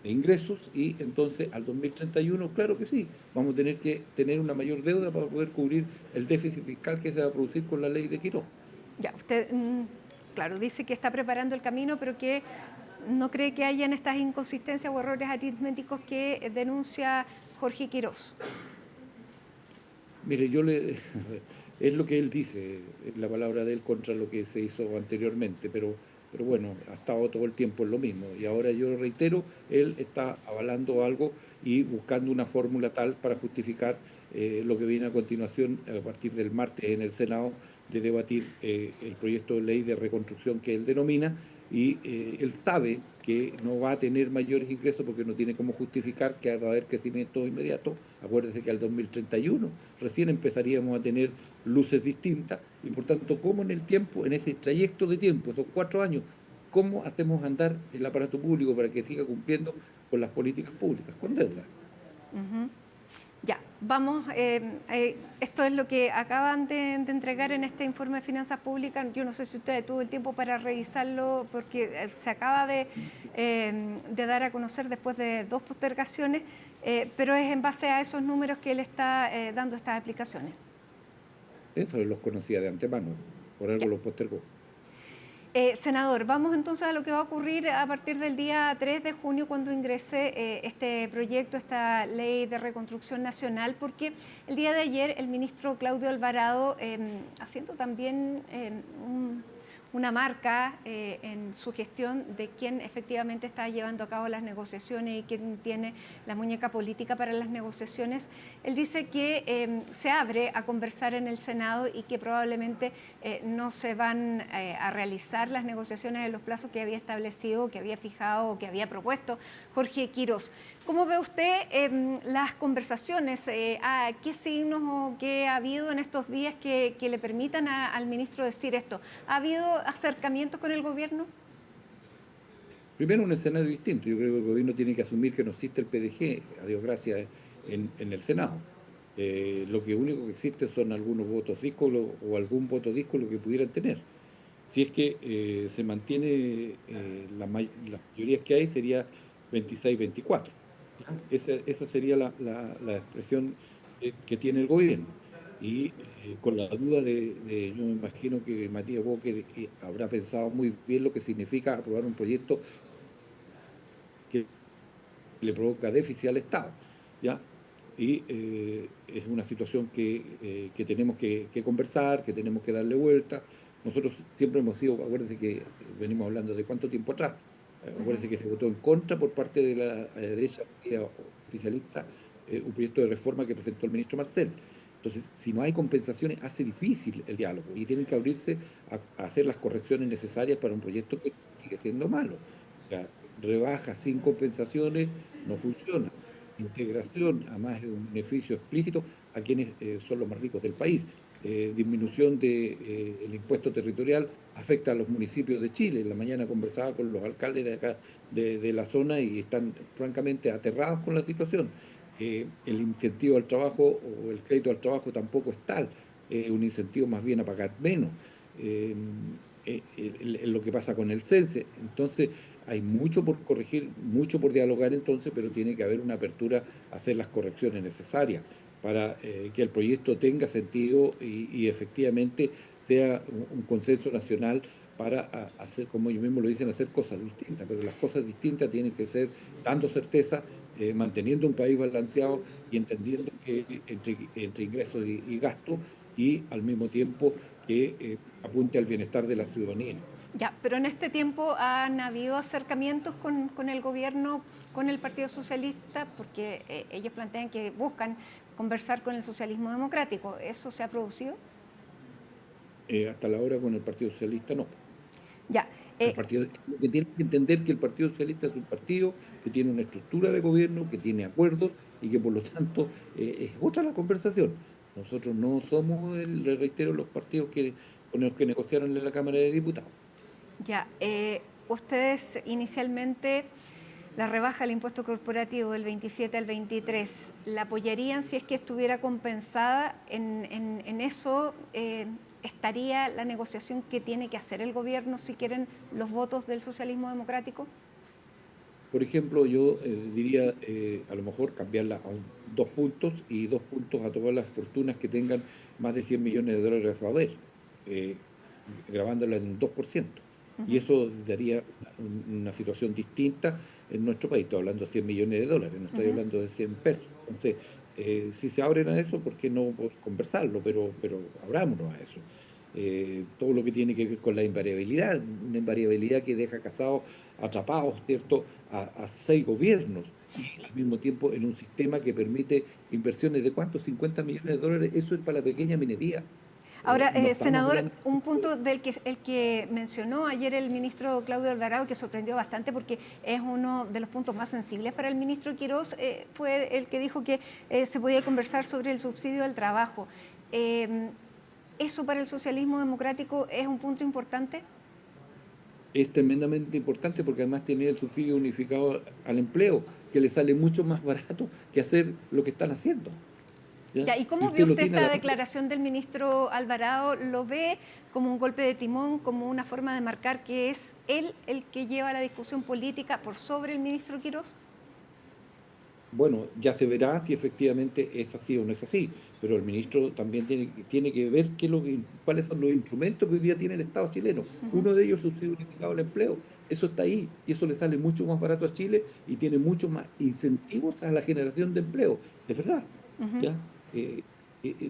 de ingresos, y entonces al 2031, claro que sí, vamos a tener que tener una mayor deuda para poder cubrir el déficit fiscal que se va a producir con la ley de Quirós. Ya, usted, claro, dice que está preparando el camino, pero que no cree que hayan estas inconsistencias o errores aritméticos que denuncia Jorge Quirós. Mire, es lo que él dice, es la palabra de él contra lo que se hizo anteriormente, pero bueno, ha estado todo el tiempo en lo mismo. Y ahora yo reitero, él está avalando algo y buscando una fórmula tal para justificar lo que viene a continuación, a partir del martes en el Senado, de debatir el proyecto de ley de reconstrucción que él denomina, y él sabe que no va a tener mayores ingresos porque no tiene cómo justificar que va a haber crecimiento inmediato. Acuérdese que al 2031 recién empezaríamos a tener luces distintas y por tanto, ¿cómo en el tiempo, en ese trayecto de tiempo, esos 4 años, cómo hacemos andar el aparato público para que siga cumpliendo con las políticas públicas, con deuda? Ya, vamos, esto es lo que acaban de entregar en este informe de finanzas públicas. Yo no sé si usted tuvo el tiempo para revisarlo porque se acaba de dar a conocer después de 2 postergaciones, pero es en base a esos números que él está dando estas explicaciones. Eso los conocía de antemano, por algo los postergó. Senador, vamos entonces a lo que va a ocurrir a partir del día 3 de junio cuando ingrese este proyecto, esta ley de reconstrucción nacional, porque el día de ayer el ministro Claudio Alvarado, haciendo también una marca en su gestión de quién efectivamente está llevando a cabo las negociaciones y quién tiene la muñeca política para las negociaciones. Él dice que se abre a conversar en el Senado y que probablemente no se van a realizar las negociaciones en los plazos que había establecido, que había fijado o que había propuesto Jorge Quirós. ¿Cómo ve usted las conversaciones? ¿Qué signos o qué ha habido en estos días que le permitan al ministro decir esto? ¿Ha habido acercamientos con el gobierno? Primero, un escenario distinto. Yo creo que el gobierno tiene que asumir que no existe el PDG, a Dios gracias, en el Senado. Lo que único que existe son algunos votos díscolos o algún voto díscolo que pudieran tener. Si es que se mantiene las mayorías que hay, sería 26-24. Esa sería la expresión que tiene el gobierno. Y con la duda yo me imagino que Matías Walker habrá pensado muy bien lo que significa aprobar un proyecto que le provoca déficit al Estado, ¿ya? Y es una situación que tenemos que conversar, que tenemos que darle vuelta. Nosotros siempre hemos sido, acuérdense que venimos hablando de cuánto tiempo atrás, acuérdense que se votó en contra por parte de la derecha oficialista un proyecto de reforma que presentó el ministro Marcel. Entonces, si no hay compensaciones, hace difícil el diálogo y tienen que abrirse a hacer las correcciones necesarias para un proyecto que sigue siendo malo. O sea, rebaja sin compensaciones no funciona. Integración, además de un beneficio explícito a quienes son los más ricos del país. Disminución del impuesto territorial afecta a los municipios de Chile. En la mañana conversaba con los alcaldes de acá, de la zona, y están francamente aterrados con la situación. El incentivo al trabajo o el crédito al trabajo tampoco es tal, un incentivo más bien a pagar menos. Lo que pasa con el CENSE. Entonces, hay mucho por corregir, mucho por dialogar entonces, pero tiene que haber una apertura a hacer las correcciones necesarias para que el proyecto tenga sentido y efectivamente sea un consenso nacional para hacer, como ellos mismos lo dicen, hacer cosas distintas. Pero las cosas distintas tienen que ser dando certeza, manteniendo un país balanceado y entendiendo que entre ingresos y gastos, y al mismo tiempo que apunte al bienestar de la ciudadanía. Ya, pero en este tiempo han habido acercamientos con el gobierno, con el Partido Socialista, porque ellos plantean que buscan conversar con el socialismo democrático. ¿Eso se ha producido? Hasta la hora con el Partido Socialista no. Ya. El partido, que tiene que entender que el Partido Socialista es un partido que tiene una estructura de gobierno, que tiene acuerdos y que por lo tanto es otra la conversación. Nosotros no somos, le reitero, los partidos con los que negociaron en la Cámara de Diputados. Ya, ustedes inicialmente la rebaja del impuesto corporativo del 27 al 23, ¿la apoyarían si es que estuviera compensada? En eso estaría la negociación que tiene que hacer el gobierno si quieren los votos del socialismo democrático. Por ejemplo, yo diría a lo mejor cambiarla a 2 puntos y 2 puntos a todas las fortunas que tengan más de 100 millones de dólares a haber, grabándola en 2%. Y eso daría una situación distinta en nuestro país. Estoy hablando de 100 millones de dólares, no estoy hablando de 100 pesos. Entonces, si se abren a eso, ¿por qué no conversarlo? Pero abrámonos a eso. Todo lo que tiene que ver con la invariabilidad, una invariabilidad que deja casados, atrapados, ¿cierto?, a 6 gobiernos, y al mismo tiempo en un sistema que permite inversiones de ¿cuánto? 50 millones de dólares. Eso es para la pequeña minería. Ahora, senador, un punto el que mencionó ayer el ministro Claudio Alvarado, que sorprendió bastante porque es uno de los puntos más sensibles para el ministro Quirós, fue el que dijo que se podía conversar sobre el subsidio al trabajo. ¿Eso para el socialismo democrático es un punto importante? Es tremendamente importante porque además tiene el subsidio unificado al empleo, que le sale mucho más barato que hacer lo que están haciendo. Ya, ¿y cómo vio usted esta declaración del ministro Alvarado? ¿Lo ve como un golpe de timón, como una forma de marcar que es él el que lleva la discusión política por sobre el ministro Quirós? Bueno, ya se verá si efectivamente es así o no es así, pero el ministro también tiene que ver cuáles son los instrumentos que hoy día tiene el Estado chileno. Uno de ellos es el subsidio unificado al empleo. Eso está ahí y eso le sale mucho más barato a Chile y tiene mucho más incentivos a la generación de empleo. De verdad. ¿Ya?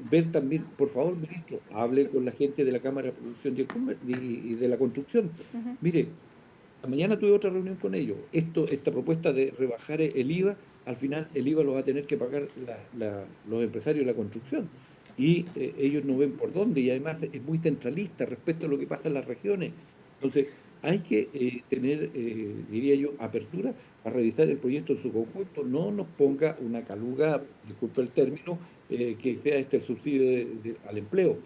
Ver también, por favor, ministro, hable con la gente de la Cámara de Producción y de la Construcción. Mire, mañana tuve otra reunión con ellos. Esta propuesta de rebajar el IVA, al final el IVA lo va a tener que pagar los empresarios de la construcción. Y ellos no ven por dónde, y además es muy centralista respecto a lo que pasa en las regiones. Entonces, hay que tener, diría yo, apertura para revisar el proyecto en su conjunto. No nos ponga una caluga, disculpe el término, que sea el subsidio al empleo.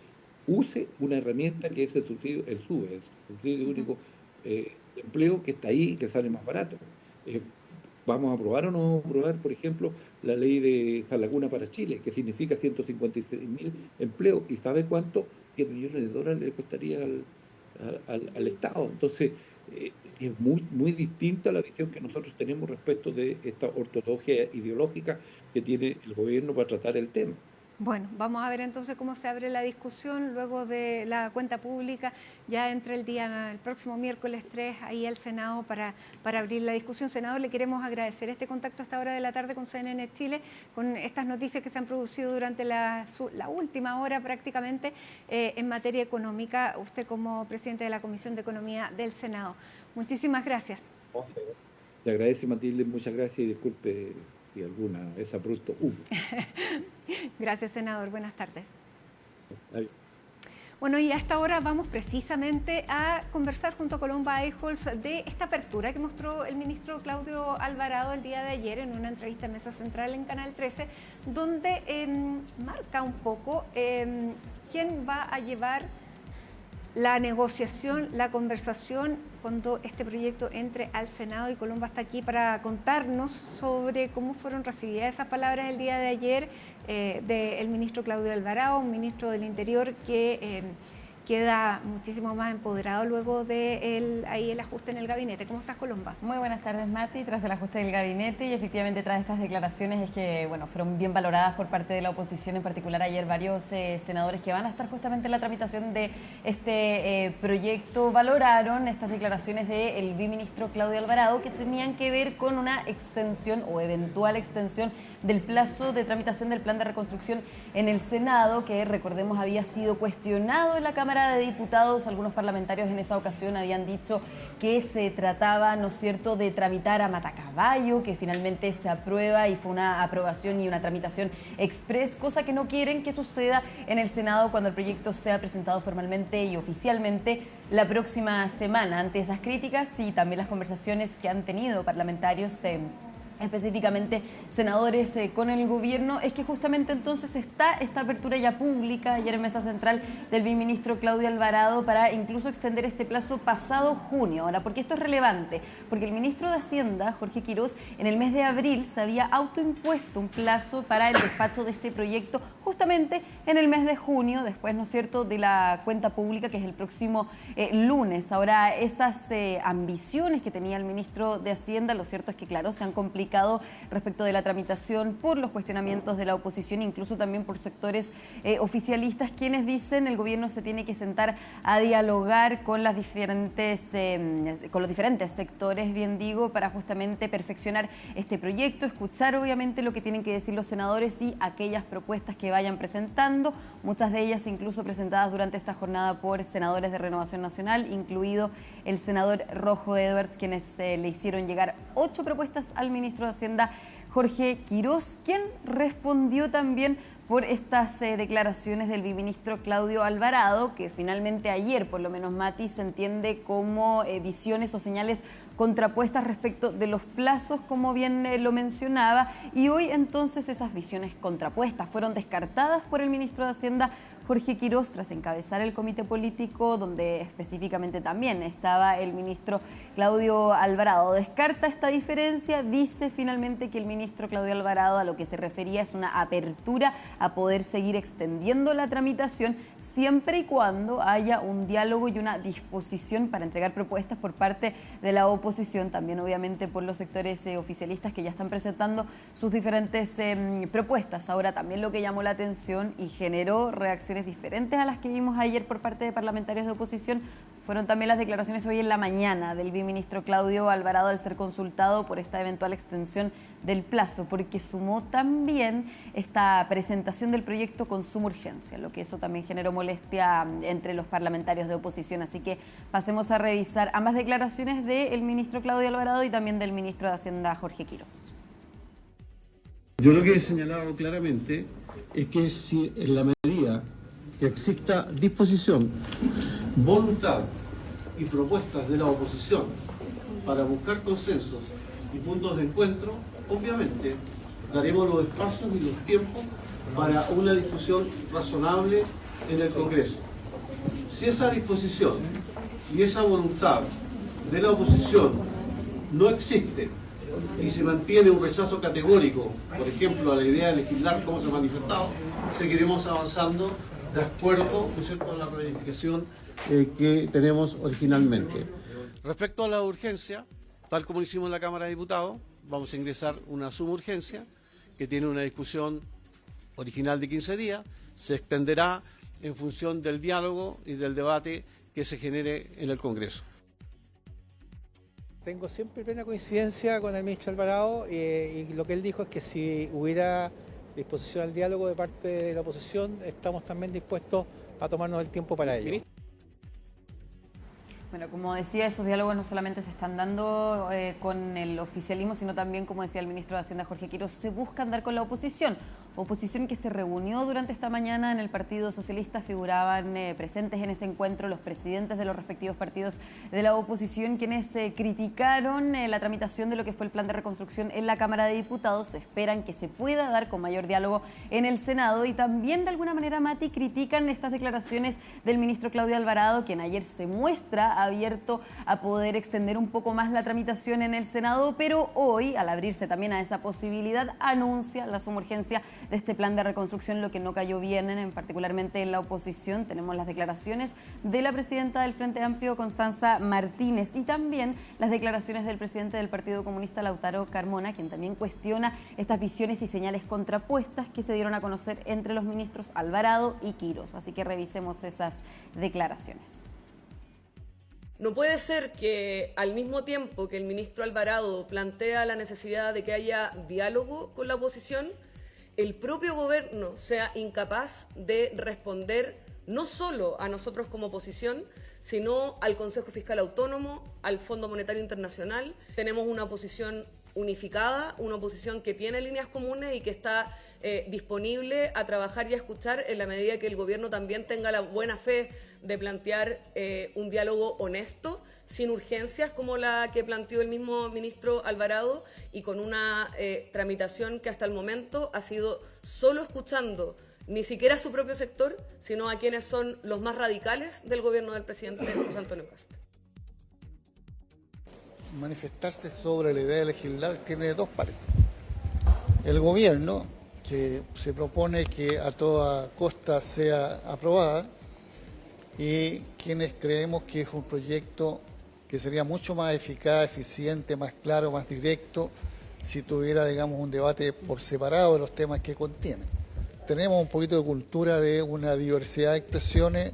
Use una herramienta que es el subsidio, el subsidio único de empleo, que está ahí, que sale más barato. ¿Vamos a aprobar o no aprobar, por ejemplo, la ley de Salaguna para Chile, que significa 156.000 empleos? ¿Y sabe cuánto? 10 millones de dólares le costaría al Estado. Entonces, es muy distinta la visión que nosotros tenemos respecto de esta ortodoxia ideológica que tiene el gobierno para tratar el tema. Bueno, vamos a ver entonces cómo se abre la discusión luego de la cuenta pública. Ya entre el próximo miércoles 3, ahí al Senado para abrir la discusión. Senador, le queremos agradecer este contacto a esta hora de la tarde con CNN Chile, con estas noticias que se han producido durante la última hora prácticamente en materia económica. Usted como presidente de la Comisión de Economía del Senado. Muchísimas gracias. Le agradece, Matilde, muchas gracias y disculpe si alguna es abrupto. Gracias, senador. Buenas tardes. Adiós. Bueno, y a esta hora vamos precisamente a conversar junto a Colomba Eichholz de esta apertura que mostró el ministro Claudio Alvarado el día de ayer en una entrevista en Mesa Central en Canal 13, donde marca un poco quién va a llevar la negociación, la conversación cuando este proyecto entre al Senado, y Colomba está aquí para contarnos sobre cómo fueron recibidas esas palabras el día de ayer del ministro Claudio Alvarado, un ministro del Interior que queda muchísimo más empoderado luego de el ajuste en el gabinete. ¿Cómo estás, Colomba? Muy buenas tardes, Mati. Tras el ajuste del gabinete y efectivamente tras estas declaraciones es que fueron bien valoradas por parte de la oposición, en particular ayer varios senadores que van a estar justamente en la tramitación de este proyecto valoraron estas declaraciones del viceministro Claudio Alvarado que tenían que ver con una extensión o eventual extensión del plazo de tramitación del plan de reconstrucción en el Senado, que recordemos había sido cuestionado en la Cámara de Diputados. Algunos parlamentarios en esa ocasión habían dicho que se trataba, ¿no es cierto?, de tramitar a matacaballo, que finalmente se aprueba y fue una aprobación y una tramitación express, cosa que no quieren que suceda en el Senado cuando el proyecto sea presentado formalmente y oficialmente la próxima semana. Ante esas críticas y también las conversaciones que han tenido parlamentarios específicamente senadores con el gobierno, es que justamente entonces está esta apertura ya pública ayer en Mesa Central del viceministro Claudio Alvarado para incluso extender este plazo pasado junio. Ahora, ¿por qué esto es relevante? Porque el ministro de Hacienda, Jorge Quirós, en el mes de abril se había autoimpuesto un plazo para el despacho de este proyecto justamente en el mes de junio, después, ¿no es cierto?, de la cuenta pública, que es el próximo lunes. Ahora, esas ambiciones que tenía el ministro de Hacienda, lo cierto es que, claro, se han complicado respecto de la tramitación por los cuestionamientos de la oposición, incluso también por sectores oficialistas, quienes dicen el gobierno se tiene que sentar a dialogar con los diferentes sectores, bien digo, para justamente perfeccionar este proyecto, escuchar obviamente lo que tienen que decir los senadores y aquellas propuestas que vayan presentando, muchas de ellas incluso presentadas durante esta jornada por senadores de Renovación Nacional, incluido el senador Rojo Edwards, quienes le hicieron llegar 8 propuestas al ministro de Hacienda, Jorge Quirós, quien respondió también por estas declaraciones del viceministro Claudio Alvarado, que finalmente ayer, por lo menos, Mati, se entiende como visiones o señales contrapuestas respecto de los plazos, como bien lo mencionaba, y hoy entonces esas visiones contrapuestas fueron descartadas por el ministro de Hacienda, Jorge Quirós, tras encabezar el comité político, donde específicamente también estaba el ministro Claudio Alvarado. Descarta esta diferencia, dice finalmente que el ministro Claudio Alvarado a lo que se refería es una apertura a poder seguir extendiendo la tramitación siempre y cuando haya un diálogo y una disposición para entregar propuestas por parte de la oposición, también obviamente por los sectores oficialistas que ya están presentando sus diferentes propuestas. Ahora, también lo que llamó la atención y generó reacciones diferentes a las que vimos ayer por parte de parlamentarios de oposición fueron también las declaraciones hoy en la mañana del viceministro Claudio Alvarado al ser consultado por esta eventual extensión del plazo, porque sumó también esta presentación del proyecto con suma urgencia, lo que eso también generó molestia entre los parlamentarios de oposición. Así que pasemos a revisar ambas declaraciones del ministro Claudio Alvarado y también del ministro de Hacienda, Jorge Quirós. Yo lo que he señalado claramente es que si en la medida que exista disposición, voluntad y propuestas de la oposición para buscar consensos y puntos de encuentro, obviamente daremos los espacios y los tiempos para una discusión razonable en el Congreso. Si esa disposición y esa voluntad de la oposición no existe y se mantiene un rechazo categórico, por ejemplo, a la idea de legislar como se ha manifestado, seguiremos avanzando de acuerdo, ¿no es cierto?, a la planificación que tenemos originalmente. Respecto a la urgencia, tal como lo hicimos en la Cámara de Diputados, vamos a ingresar una suma urgencia que tiene una discusión original de 15 días, se extenderá en función del diálogo y del debate que se genere en el Congreso. Tengo siempre plena coincidencia con el ministro Alvarado y lo que él dijo es que si hubiera disposición al diálogo de parte de la oposición, estamos también dispuestos a tomarnos el tiempo para ello. Bueno, como decía, esos diálogos no solamente se están dando con el oficialismo, sino también, como decía el ministro de Hacienda, Jorge Quiroz, se buscan dar con la oposición. Oposición que se reunió durante esta mañana en el Partido Socialista. Figuraban presentes en ese encuentro los presidentes de los respectivos partidos de la oposición, quienes criticaron la tramitación de lo que fue el plan de reconstrucción en la Cámara de Diputados. Esperan que se pueda dar con mayor diálogo en el Senado y también, de alguna manera, Mati, critican estas declaraciones del ministro Claudio Alvarado, quien ayer se muestra abierto a poder extender un poco más la tramitación en el Senado, pero hoy, al abrirse también a esa posibilidad, anuncia la suma urgencia de este plan de reconstrucción, lo que no cayó bien, particularmente en la oposición. Tenemos las declaraciones de la presidenta del Frente Amplio, Constanza Martínez, y también las declaraciones del presidente del Partido Comunista, Lautaro Carmona, quien también cuestiona estas visiones y señales contrapuestas que se dieron a conocer entre los ministros Alvarado y Quiroz. Así que revisemos esas declaraciones. No puede ser que al mismo tiempo que el ministro Alvarado plantea la necesidad de que haya diálogo con la oposición, el propio gobierno sea incapaz de responder no solo a nosotros como oposición, sino al Consejo Fiscal Autónomo, al Fondo Monetario Internacional. Tenemos una oposición unificada, una oposición que tiene líneas comunes y que está disponible a trabajar y a escuchar en la medida que el gobierno también tenga la buena fe de plantear un diálogo honesto, sin urgencias como la que planteó el mismo ministro Alvarado y con una tramitación que hasta el momento ha sido solo escuchando ni siquiera a su propio sector, sino a quienes son los más radicales del gobierno del presidente José Antonio Kast. Manifestarse sobre la idea de legislar tiene dos partes. El gobierno, que se propone que a toda costa sea aprobada, y quienes creemos que es un proyecto que sería mucho más eficaz, eficiente, más claro, más directo, si tuviera, digamos, un debate por separado de los temas que contiene. Tenemos un poquito de cultura de una diversidad de expresiones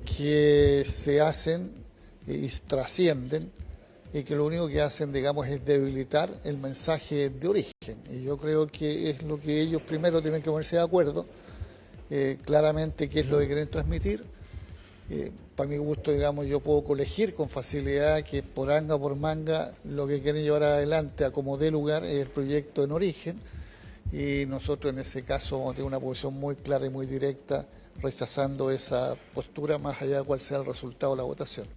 que se hacen y trascienden, y que lo único que hacen, digamos, es debilitar el mensaje de origen. Y yo creo que es lo que ellos primero tienen que ponerse de acuerdo, claramente qué es lo que quieren transmitir. Para mi gusto, digamos, yo puedo colegir con facilidad que por anga o por manga lo que quieren llevar adelante a como dé lugar es el proyecto en origen, y nosotros en ese caso vamos a tener una posición muy clara y muy directa, rechazando esa postura más allá de cuál sea el resultado de la votación.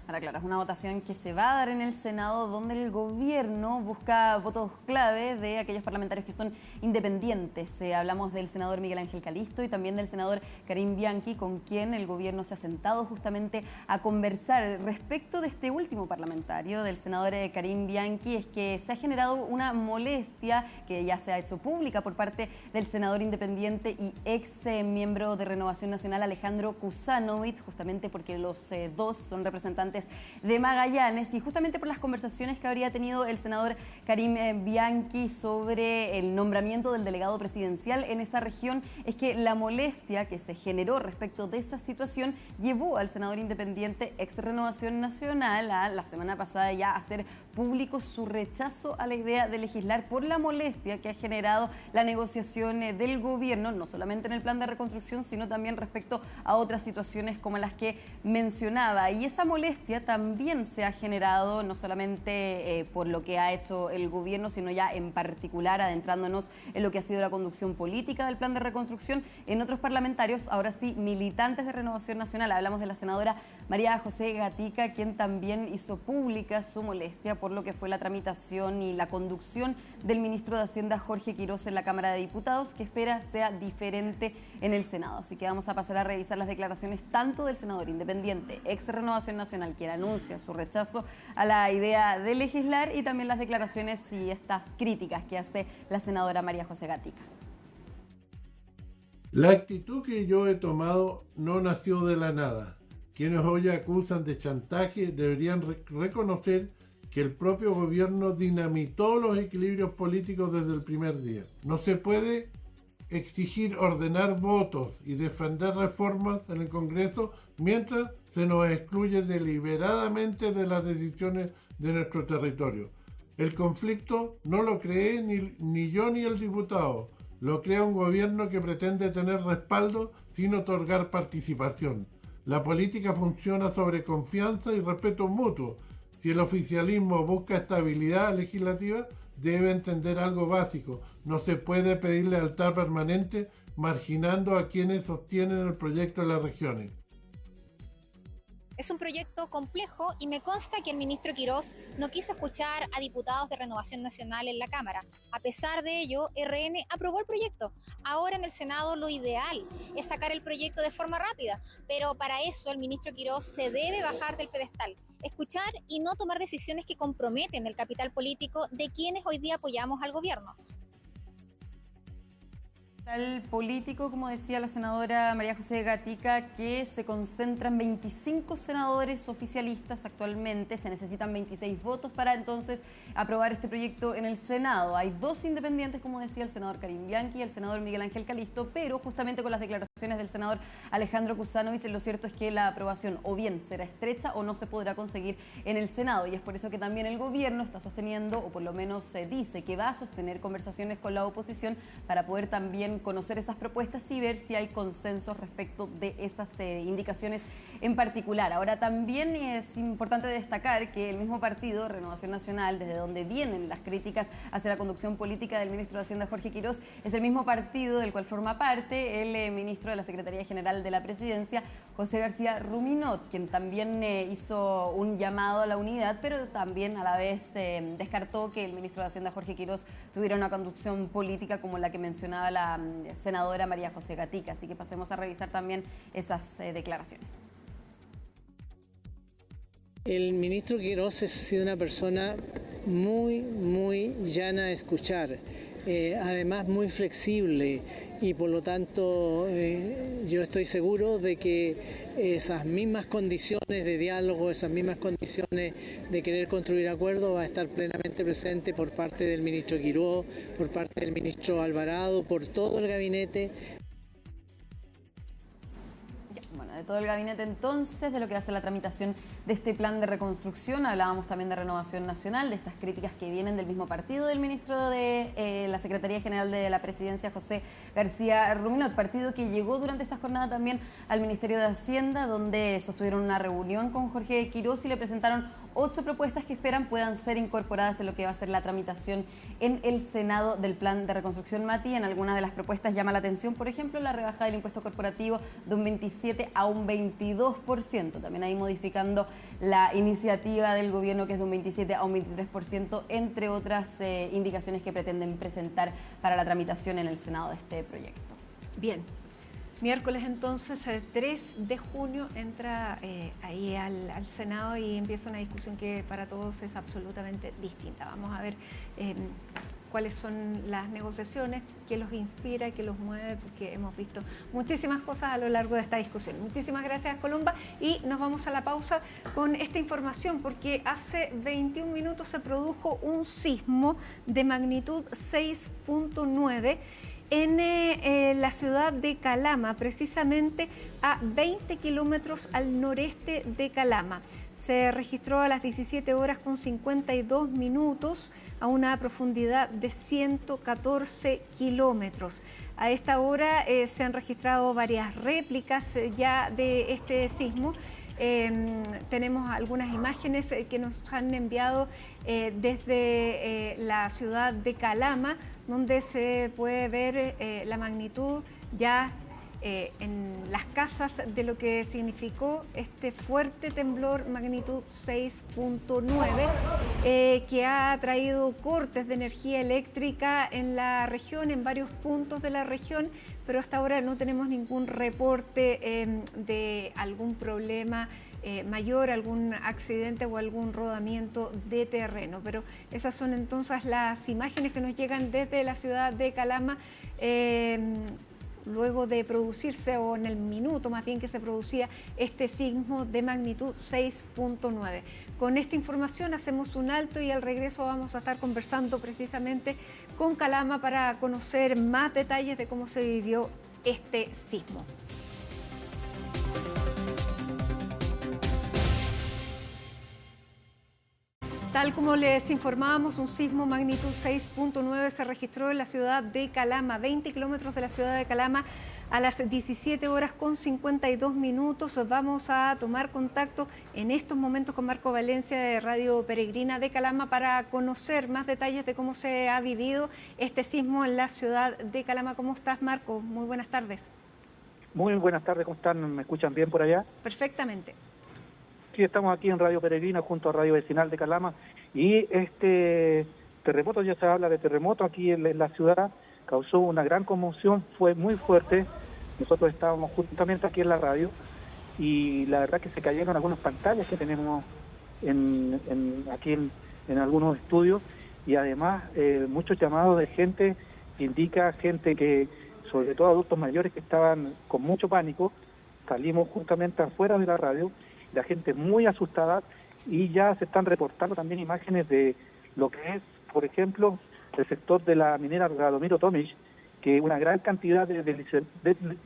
Ahora, claro, es una votación que se va a dar en el Senado, donde el gobierno busca votos clave de aquellos parlamentarios que son independientes. Hablamos del senador Miguel Ángel Calisto y también del senador Karim Bianchi, con quien el gobierno se ha sentado justamente a conversar. Respecto de este último parlamentario, del senador Karim Bianchi, es que se ha generado una molestia que ya se ha hecho pública por parte del senador independiente y ex miembro de Renovación Nacional, Alejandro Kusanovich, justamente porque los dos son representantes de Magallanes, y justamente por las conversaciones que habría tenido el senador Karim Bianchi sobre el nombramiento del delegado presidencial en esa región, es que la molestia que se generó respecto de esa situación llevó al senador independiente ex Renovación Nacional a la semana pasada ya hacer público su rechazo a la idea de legislar por la molestia que ha generado la negociación del gobierno, no solamente en el plan de reconstrucción, sino también respecto a otras situaciones como las que mencionaba. Y esa molestia también se ha generado no solamente por lo que ha hecho el gobierno, sino ya en particular adentrándonos en lo que ha sido la conducción política del plan de reconstrucción en otros parlamentarios, ahora sí militantes de Renovación Nacional. Hablamos de la senadora María José Gatica, quien también hizo pública su molestia por lo que fue la tramitación y la conducción del ministro de Hacienda, Jorge Quiroz, en la Cámara de Diputados, que espera sea diferente en el Senado. Así que vamos a pasar a revisar las declaraciones tanto del senador independiente, ex Renovación Nacional, quien anuncia su rechazo a la idea de legislar, y también las declaraciones y estas críticas que hace la senadora María José Gatica. La actitud que yo he tomado no nació de la nada. Quienes hoy acusan de chantaje deberían reconocer que el propio gobierno dinamitó los equilibrios políticos desde el primer día. No se puede exigir ordenar votos y defender reformas en el Congreso mientras se nos excluye deliberadamente de las decisiones de nuestro territorio. El conflicto no lo cree ni yo ni el diputado, lo crea un gobierno que pretende tener respaldo sin otorgar participación. La política funciona sobre confianza y respeto mutuo. Si el oficialismo busca estabilidad legislativa, debe entender algo básico. No se puede pedir lealtad permanente marginando a quienes sostienen el proyecto de las regiones. Es un proyecto complejo y me consta que el ministro Quirós no quiso escuchar a diputados de Renovación Nacional en la Cámara. A pesar de ello, RN aprobó el proyecto. Ahora en el Senado lo ideal es sacar el proyecto de forma rápida, pero para eso el ministro Quirós se debe bajar del pedestal, escuchar y no tomar decisiones que comprometen el capital político de quienes hoy día apoyamos al gobierno. Político, como decía la senadora María José Gatica, que se concentran 25 senadores oficialistas actualmente, se necesitan 26 votos para entonces aprobar este proyecto en el Senado. Hay 2 independientes, como decía el senador Karim Bianchi y el senador Miguel Ángel Calisto, pero justamente con las declaraciones del senador Alejandro Kuzanovich, lo cierto es que la aprobación o bien será estrecha o no se podrá conseguir en el Senado, y es por eso que también el gobierno está sosteniendo, o por lo menos se dice que va a sostener conversaciones con la oposición para poder también conocer esas propuestas y ver si hay consenso respecto de esas indicaciones en particular. Ahora también es importante destacar que el mismo partido, Renovación Nacional, desde donde vienen las críticas hacia la conducción política del ministro de Hacienda, Jorge Quirós, es el mismo partido del cual forma parte el ministro de la Secretaría General de la Presidencia, José García Ruminot, quien también hizo un llamado a la unidad, pero también a la vez descartó que el ministro de Hacienda, Jorge Quirós, tuviera una conducción política como la que mencionaba la senadora María José Gatica. Así que pasemos a revisar también esas declaraciones. El ministro Quirós ha sido una persona muy llana a escuchar, además muy flexible, y por lo tanto yo estoy seguro de que esas mismas condiciones de diálogo, esas mismas condiciones de querer construir acuerdos va a estar plenamente presente por parte del ministro Quirós, por parte del ministro Alvarado, por todo el gabinete. Bueno, de todo el gabinete entonces, de lo que va a ser la tramitación de este plan de reconstrucción. Hablábamos también de Renovación Nacional, de estas críticas que vienen del mismo partido del ministro de la Secretaría General de la Presidencia, José García Ruminot, partido que llegó durante esta jornada también al Ministerio de Hacienda, donde sostuvieron una reunión con Jorge Quirós y le presentaron 8 propuestas que esperan puedan ser incorporadas en lo que va a ser la tramitación en el Senado del plan de reconstrucción. Mati, en algunas de las propuestas llama la atención, por ejemplo, la rebaja del impuesto corporativo de un 27 a un 22%. También ahí modificando la iniciativa del gobierno, que es de un 27 a un 23%, entre otras indicaciones que pretenden presentar para la tramitación en el Senado de este proyecto. Bien. Miércoles entonces, 3 de junio, entra ahí al Senado y empieza una discusión que para todos es absolutamente distinta. Vamos a ver cuáles son las negociaciones, qué los inspira, qué los mueve, porque hemos visto muchísimas cosas a lo largo de esta discusión. Muchísimas gracias, Columba, y nos vamos a la pausa con esta información, porque hace 21 minutos se produjo un sismo de magnitud 6.9 en la ciudad de Calama, precisamente a 20 kilómetros al noreste de Calama. Se registró a las 17 horas con 52 minutos a una profundidad de 114 kilómetros. A esta hora se han registrado varias réplicas ya de este sismo. Tenemos algunas imágenes que nos han enviado desde la ciudad de Calama, donde se puede ver la magnitud ya en las casas de lo que significó este fuerte temblor magnitud 6.9 que ha traído cortes de energía eléctrica en la región, en varios puntos de la región, pero hasta ahora no tenemos ningún reporte de algún problema mayor, algún accidente o algún rodamiento de terreno. Pero esas son entonces las imágenes que nos llegan desde la ciudad de Calama. luego de producirse, o en el minuto más bien que se producía este sismo de magnitud 6.9. Con esta información hacemos un alto y al regreso vamos a estar conversando precisamente con Calama para conocer más detalles de cómo se vivió este sismo. Tal como les informábamos, un sismo magnitud 6.9 se registró en la ciudad de Calama, 20 kilómetros de la ciudad de Calama, a las 17 horas con 52 minutos. Vamos a tomar contacto en estos momentos con Marco Valencia de Radio Peregrina de Calama para conocer más detalles de cómo se ha vivido este sismo en la ciudad de Calama. ¿Cómo estás, Marco? Muy buenas tardes. Muy buenas tardes, ¿cómo están? ¿Me escuchan bien por allá? Perfectamente. Sí, estamos aquí en Radio Peregrina junto a Radio Vecinal de Calama y este terremoto, ya se habla de terremoto aquí en la ciudad, causó una gran conmoción, fue muy fuerte. Nosotros estábamos justamente aquí en la radio y la verdad que se cayeron algunas pantallas que tenemos aquí en algunos estudios y además muchos llamados de gente que indica, gente que, sobre todo adultos mayores que estaban con mucho pánico. Salimos justamente afuera de la radio, la gente muy asustada y ya se están reportando también imágenes de lo que es, por ejemplo, el sector de la minera Radomiro Tomic, que una gran cantidad de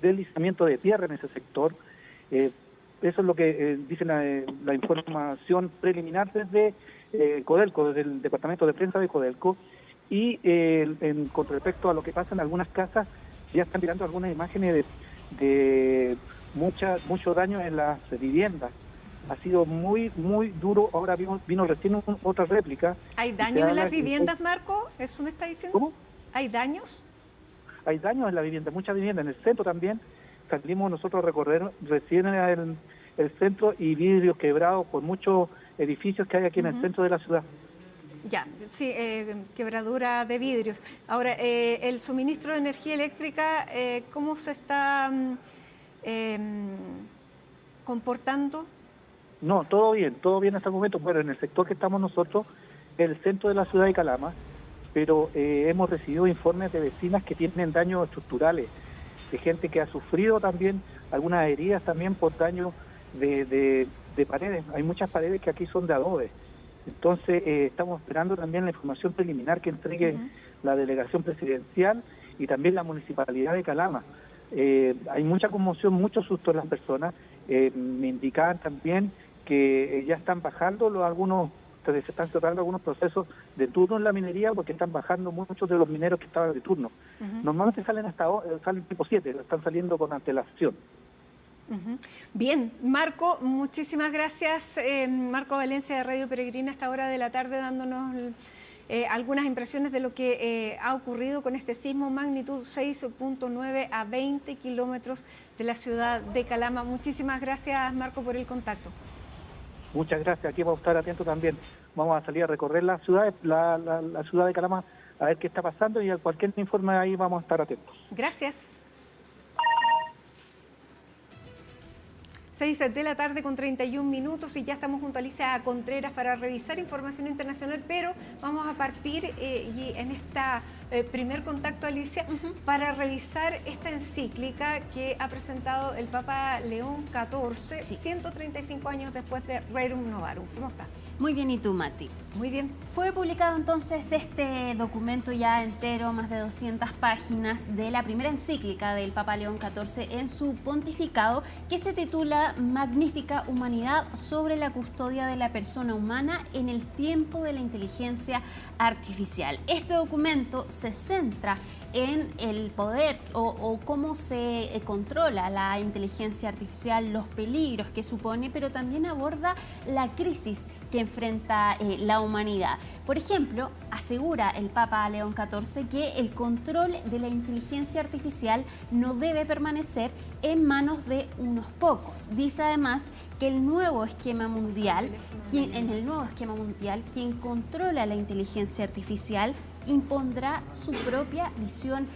deslizamiento de tierra en ese sector. Eso es lo que dice la información preliminar desde Codelco, desde el Departamento de Prensa de Codelco. Y con respecto a lo que pasa en algunas casas, ya están tirando algunas imágenes de mucho daño en las viviendas. Ha sido muy duro. Ahora vino recién otra réplica. ¿Hay daños en las viviendas, Marco? ¿Eso me está diciendo? ¿Cómo? ¿Hay daños? Hay daños en la vivienda, muchas viviendas. En el centro también salimos nosotros a recorrer recién el centro y vidrios quebrados por muchos edificios que hay aquí en el centro de la ciudad. Ya, sí, quebradura de vidrios. Ahora, el suministro de energía eléctrica, ¿cómo se está comportando? No, todo bien hasta el momento. Bueno, en el sector que estamos nosotros, el centro de la ciudad de Calama, pero hemos recibido informes de vecinas que tienen daños estructurales, de gente que ha sufrido también algunas heridas también por daño de paredes. Hay muchas paredes que aquí son de adobe. Entonces, estamos esperando también la información preliminar que entregue la delegación presidencial y también la municipalidad de Calama. Hay mucha conmoción, mucho susto en las personas. Me indicaban también que ya están bajando se están cerrando algunos procesos de turno en la minería porque están bajando muchos de los mineros que estaban de turno. Normalmente salen tipo 7, están saliendo con antelación. Bien, Marco, muchísimas gracias. Marco Valencia de Radio Peregrina a esta hora de la tarde dándonos algunas impresiones de lo que ha ocurrido con este sismo magnitud 6.9 a 20 kilómetros de la ciudad de Calama. Muchísimas gracias, Marco, por el contacto. Muchas gracias, aquí vamos a estar atentos también. Vamos a salir a recorrer la ciudad, la ciudad de Calama, a ver qué está pasando y a cualquier informe ahí vamos a estar atentos. Gracias. 6 de la tarde con 31 minutos y ya estamos junto a Alicia Contreras para revisar información internacional, pero vamos a partir y en esta primer contacto, Alicia, para revisar esta encíclica que ha presentado el Papa León XIV, 135 años después de Rerum Novarum. ¿Cómo estás? Muy bien, ¿y tú, Mati? Muy bien. Fue publicado entonces este documento ya entero, más de 200 páginas, de la primera encíclica del Papa León XIV en su pontificado, que se titula Magnífica Humanidad, sobre la custodia de la persona humana en el tiempo de la inteligencia artificial. Este documento se centra en el poder o cómo se controla la inteligencia artificial, los peligros que supone, pero también aborda la crisis que enfrenta la humanidad. Por ejemplo, asegura el Papa León XIV que el control de la inteligencia artificial no debe permanecer en manos de unos pocos. Dice además que en el nuevo esquema mundial, quien controla la inteligencia artificial impondrá su propia visión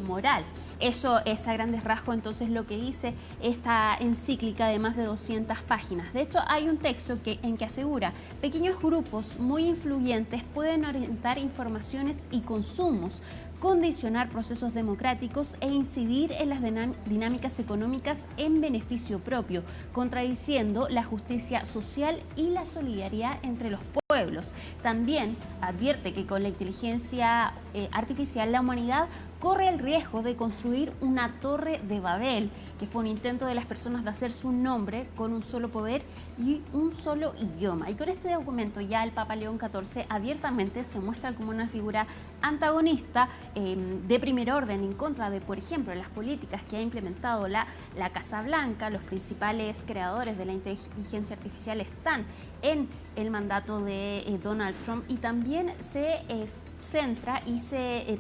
moral. Eso es a grandes rasgos entonces lo que dice esta encíclica de más de 200 páginas. De hecho, hay un texto en que asegura: pequeños grupos muy influyentes pueden orientar informaciones y consumos, condicionar procesos democráticos e incidir en las dinámicas económicas en beneficio propio, contradiciendo la justicia social y la solidaridad entre los pueblos. También advierte que con la inteligencia artificial la humanidad corre el riesgo de construir una torre de Babel, que fue un intento de las personas de hacerse un nombre con un solo poder y un solo idioma. Y con este documento ya el Papa León XIV abiertamente se muestra como una figura antagonista de primer orden en contra de, por ejemplo, las políticas que ha implementado la Casa Blanca. Los principales creadores de la inteligencia artificial están en el mandato de Donald Trump, y también se centra y se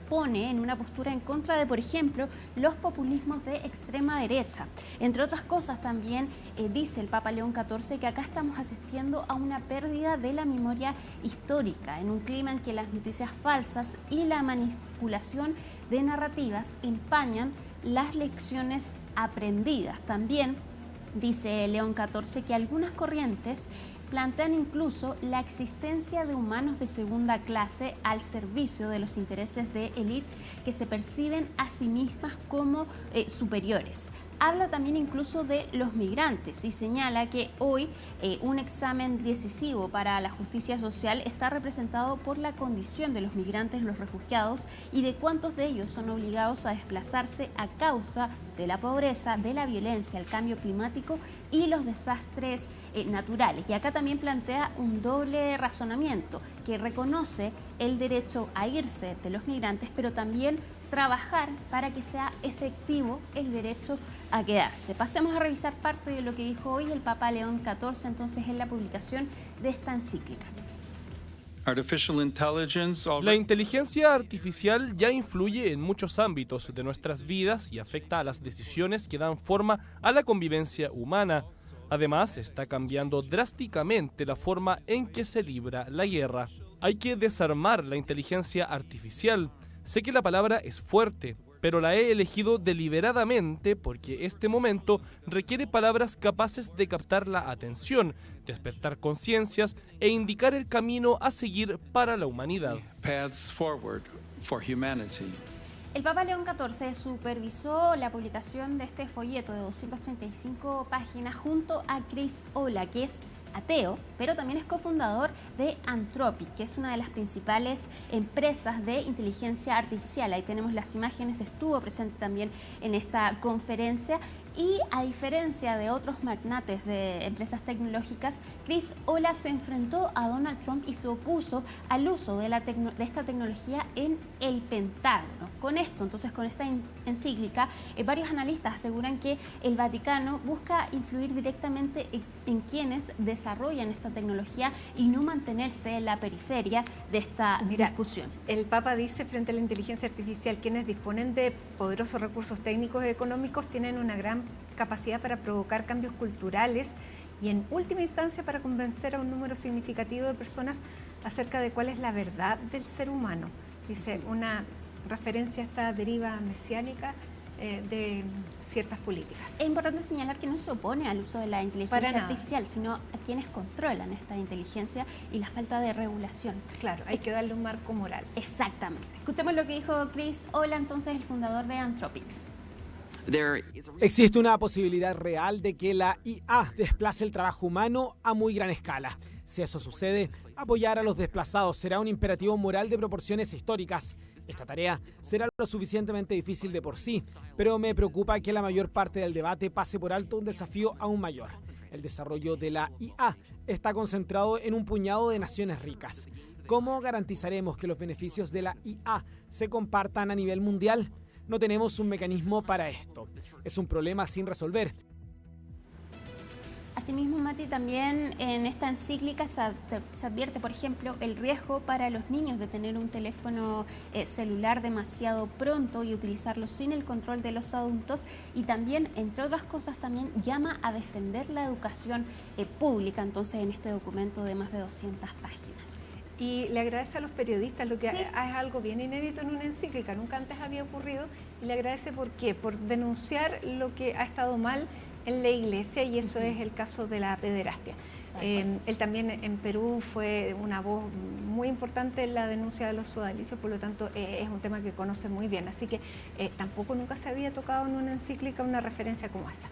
pone en una postura en contra de, por ejemplo, los populismos de extrema derecha. Entre otras cosas, también dice el Papa León XIV que acá estamos asistiendo a una pérdida de la memoria histórica, en un clima en que las noticias falsas y la manipulación de narrativas empañan las lecciones aprendidas. También dice León XIV que algunas corrientes plantean incluso la existencia de humanos de segunda clase al servicio de los intereses de élites que se perciben a sí mismas como superiores. Habla también incluso de los migrantes y señala que hoy un examen decisivo para la justicia social está representado por la condición de los migrantes, los refugiados, y de cuántos de ellos son obligados a desplazarse a causa de la pobreza, de la violencia, el cambio climático y los desastres naturales. Y acá también plantea un doble razonamiento, que reconoce el derecho a irse de los migrantes, pero también trabajar para que sea efectivo el derecho a quedarse. Pasemos a revisar parte de lo que dijo hoy el Papa León XIV, entonces, en la publicación de esta encíclica. La inteligencia artificial ya influye en muchos ámbitos de nuestras vidas y afecta a las decisiones que dan forma a la convivencia humana. Además, está cambiando drásticamente la forma en que se libra la guerra. Hay que desarmar la inteligencia artificial. Sé que la palabra es fuerte, pero la he elegido deliberadamente porque este momento requiere palabras capaces de captar la atención, despertar conciencias e indicar el camino a seguir para la humanidad. El Papa León XIV supervisó la publicación de este folleto de 235 páginas junto a Chris Olah, que es ateo, pero también es cofundador de Anthropic, que es una de las principales empresas de inteligencia artificial. Ahí tenemos las imágenes, estuvo presente también en esta conferencia. Y a diferencia de otros magnates de empresas tecnológicas, Chris Olah se enfrentó a Donald Trump y se opuso al uso de esta tecnología en el Pentágono. Con esto, entonces, con esta encíclica, varios analistas aseguran que el Vaticano busca influir directamente en quienes desarrollan esta tecnología y no mantenerse en la periferia de esta discusión. El Papa dice, frente a la inteligencia artificial, quienes disponen de poderosos recursos técnicos y económicos tienen una gran capacidad para provocar cambios culturales y, en última instancia, para convencer a un número significativo de personas acerca de cuál es la verdad del ser humano. Dice, una referencia a esta deriva mesiánica de ciertas políticas. Es importante señalar que no se opone al uso de la inteligencia artificial, sino a quienes controlan esta inteligencia y la falta de regulación. Claro, hay que darle un marco moral. Exactamente. Escuchemos lo que dijo Chris Olah, entonces, el fundador de Anthropics. Existe una posibilidad real de que la IA desplace el trabajo humano a muy gran escala. Si eso sucede, apoyar a los desplazados será un imperativo moral de proporciones históricas. Esta tarea será lo suficientemente difícil de por sí, pero me preocupa que la mayor parte del debate pase por alto un desafío aún mayor. El desarrollo de la IA está concentrado en un puñado de naciones ricas. ¿Cómo garantizaremos que los beneficios de la IA se compartan a nivel mundial? No tenemos un mecanismo para esto. Es un problema sin resolver. Asimismo, Mati, también en esta encíclica se advierte, por ejemplo, el riesgo para los niños de tener un teléfono celular demasiado pronto y utilizarlo sin el control de los adultos, y también, entre otras cosas, también llama a defender la educación pública, entonces, en este documento de más de 200 páginas. Y le agradece a los periodistas, lo que es algo bien inédito en una encíclica, nunca antes había ocurrido, y le agradece ¿por qué? Por denunciar lo que ha estado mal en la Iglesia, y eso es el caso de la pederastia. Él también en Perú fue una voz muy importante en la denuncia de los sodalicios, por lo tanto es un tema que conoce muy bien, así que tampoco nunca se había tocado en una encíclica una referencia como esa.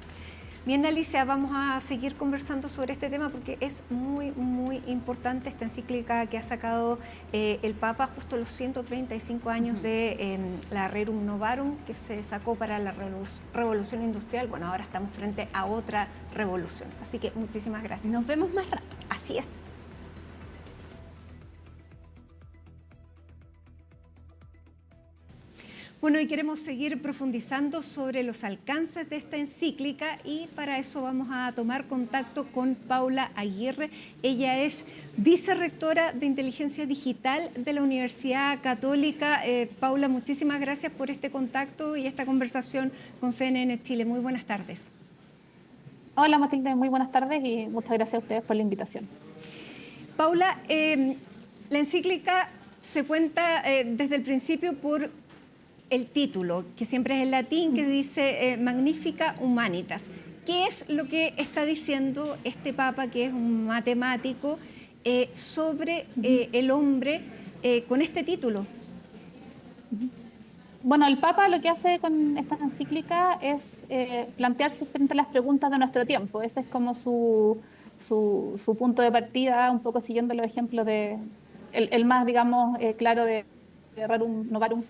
Bien, Alicia, vamos a seguir conversando sobre este tema porque es muy, muy importante esta encíclica que ha sacado el Papa justo los 135 años de la Rerum Novarum, que se sacó para la revolución industrial. Bueno, ahora estamos frente a otra revolución. Así que muchísimas gracias. Nos vemos más rato. Así es. Bueno, y queremos seguir profundizando sobre los alcances de esta encíclica y para eso vamos a tomar contacto con Paula Aguirre. Ella es vicerrectora de Inteligencia Digital de la Universidad Católica. Paula, muchísimas gracias por este contacto y esta conversación con CNN Chile. Muy buenas tardes. Hola Matilde, muy buenas tardes y muchas gracias a ustedes por la invitación. Paula, la encíclica se cuenta desde el principio por el título, que siempre es en latín, que dice Magnifica Humanitas. ¿Qué es lo que está diciendo este Papa, que es un matemático, sobre el hombre con este título? Bueno, el Papa lo que hace con esta encíclica es plantearse frente a las preguntas de nuestro tiempo. Ese es como su punto de partida, un poco siguiendo los ejemplos de el más, digamos, claro de Rerum Novarum,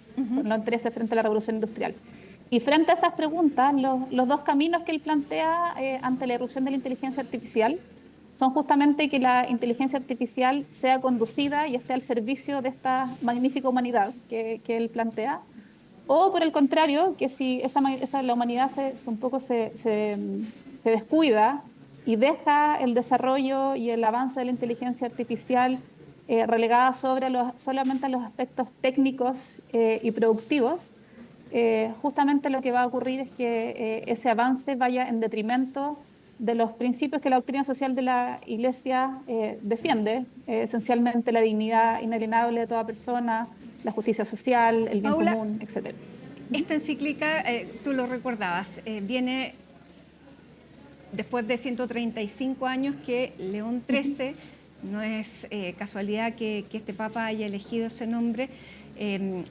León XIII frente a la revolución industrial. Y frente a esas preguntas, los dos caminos que él plantea ante la irrupción de la inteligencia artificial son justamente que la inteligencia artificial sea conducida y esté al servicio de esta magnífica humanidad que él plantea, o por el contrario, que si la humanidad se descuida y deja el desarrollo y el avance de la inteligencia artificial relegada solamente a los aspectos técnicos y productivos, justamente lo que va a ocurrir es que ese avance vaya en detrimento de los principios que la doctrina social de la Iglesia defiende, esencialmente la dignidad inalienable de toda persona, la justicia social, el bien Paula, común, etc. Esta encíclica, tú lo recordabas, viene después de 135 años que León XIII, no es casualidad que este Papa haya elegido ese nombre,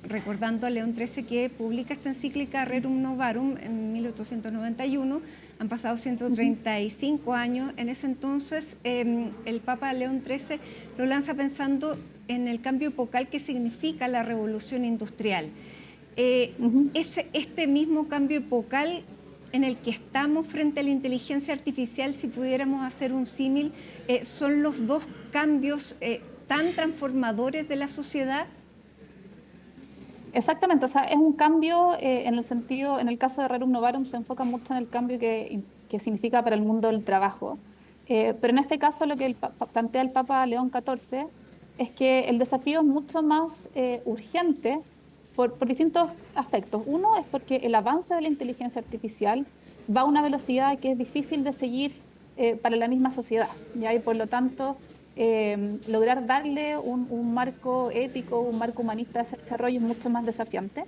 recordando a León XIII que publica esta encíclica Rerum Novarum en 1891. Han pasado 135 años. En ese entonces el Papa León XIII lo lanza pensando en el cambio epocal que significa la revolución industrial. Este mismo cambio epocal en el que estamos frente a la inteligencia artificial, si pudiéramos hacer un símil, son los dos cambios tan transformadores de la sociedad. Exactamente, o sea, es un cambio en el caso de Rerum Novarum se enfoca mucho en el cambio que significa para el mundo del trabajo. Pero en este caso lo que plantea el Papa León XIV es que el desafío es mucho más urgente por distintos aspectos. Uno es porque el avance de la inteligencia artificial va a una velocidad que es difícil de seguir para la misma sociedad, ¿ya? Y por lo tanto lograr darle un marco ético, un marco humanista a ese desarrollo es mucho más desafiante.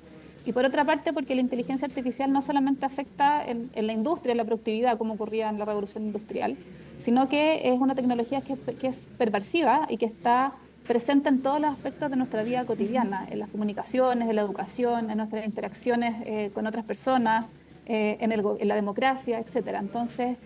Y por otra parte, porque la inteligencia artificial no solamente afecta en la industria, en la productividad, como ocurría en la revolución industrial, sino que es una tecnología que es perversiva y que está presente en todos los aspectos de nuestra vida cotidiana, en las comunicaciones, en la educación, en nuestras interacciones con otras personas, en la democracia, etc. Entonces,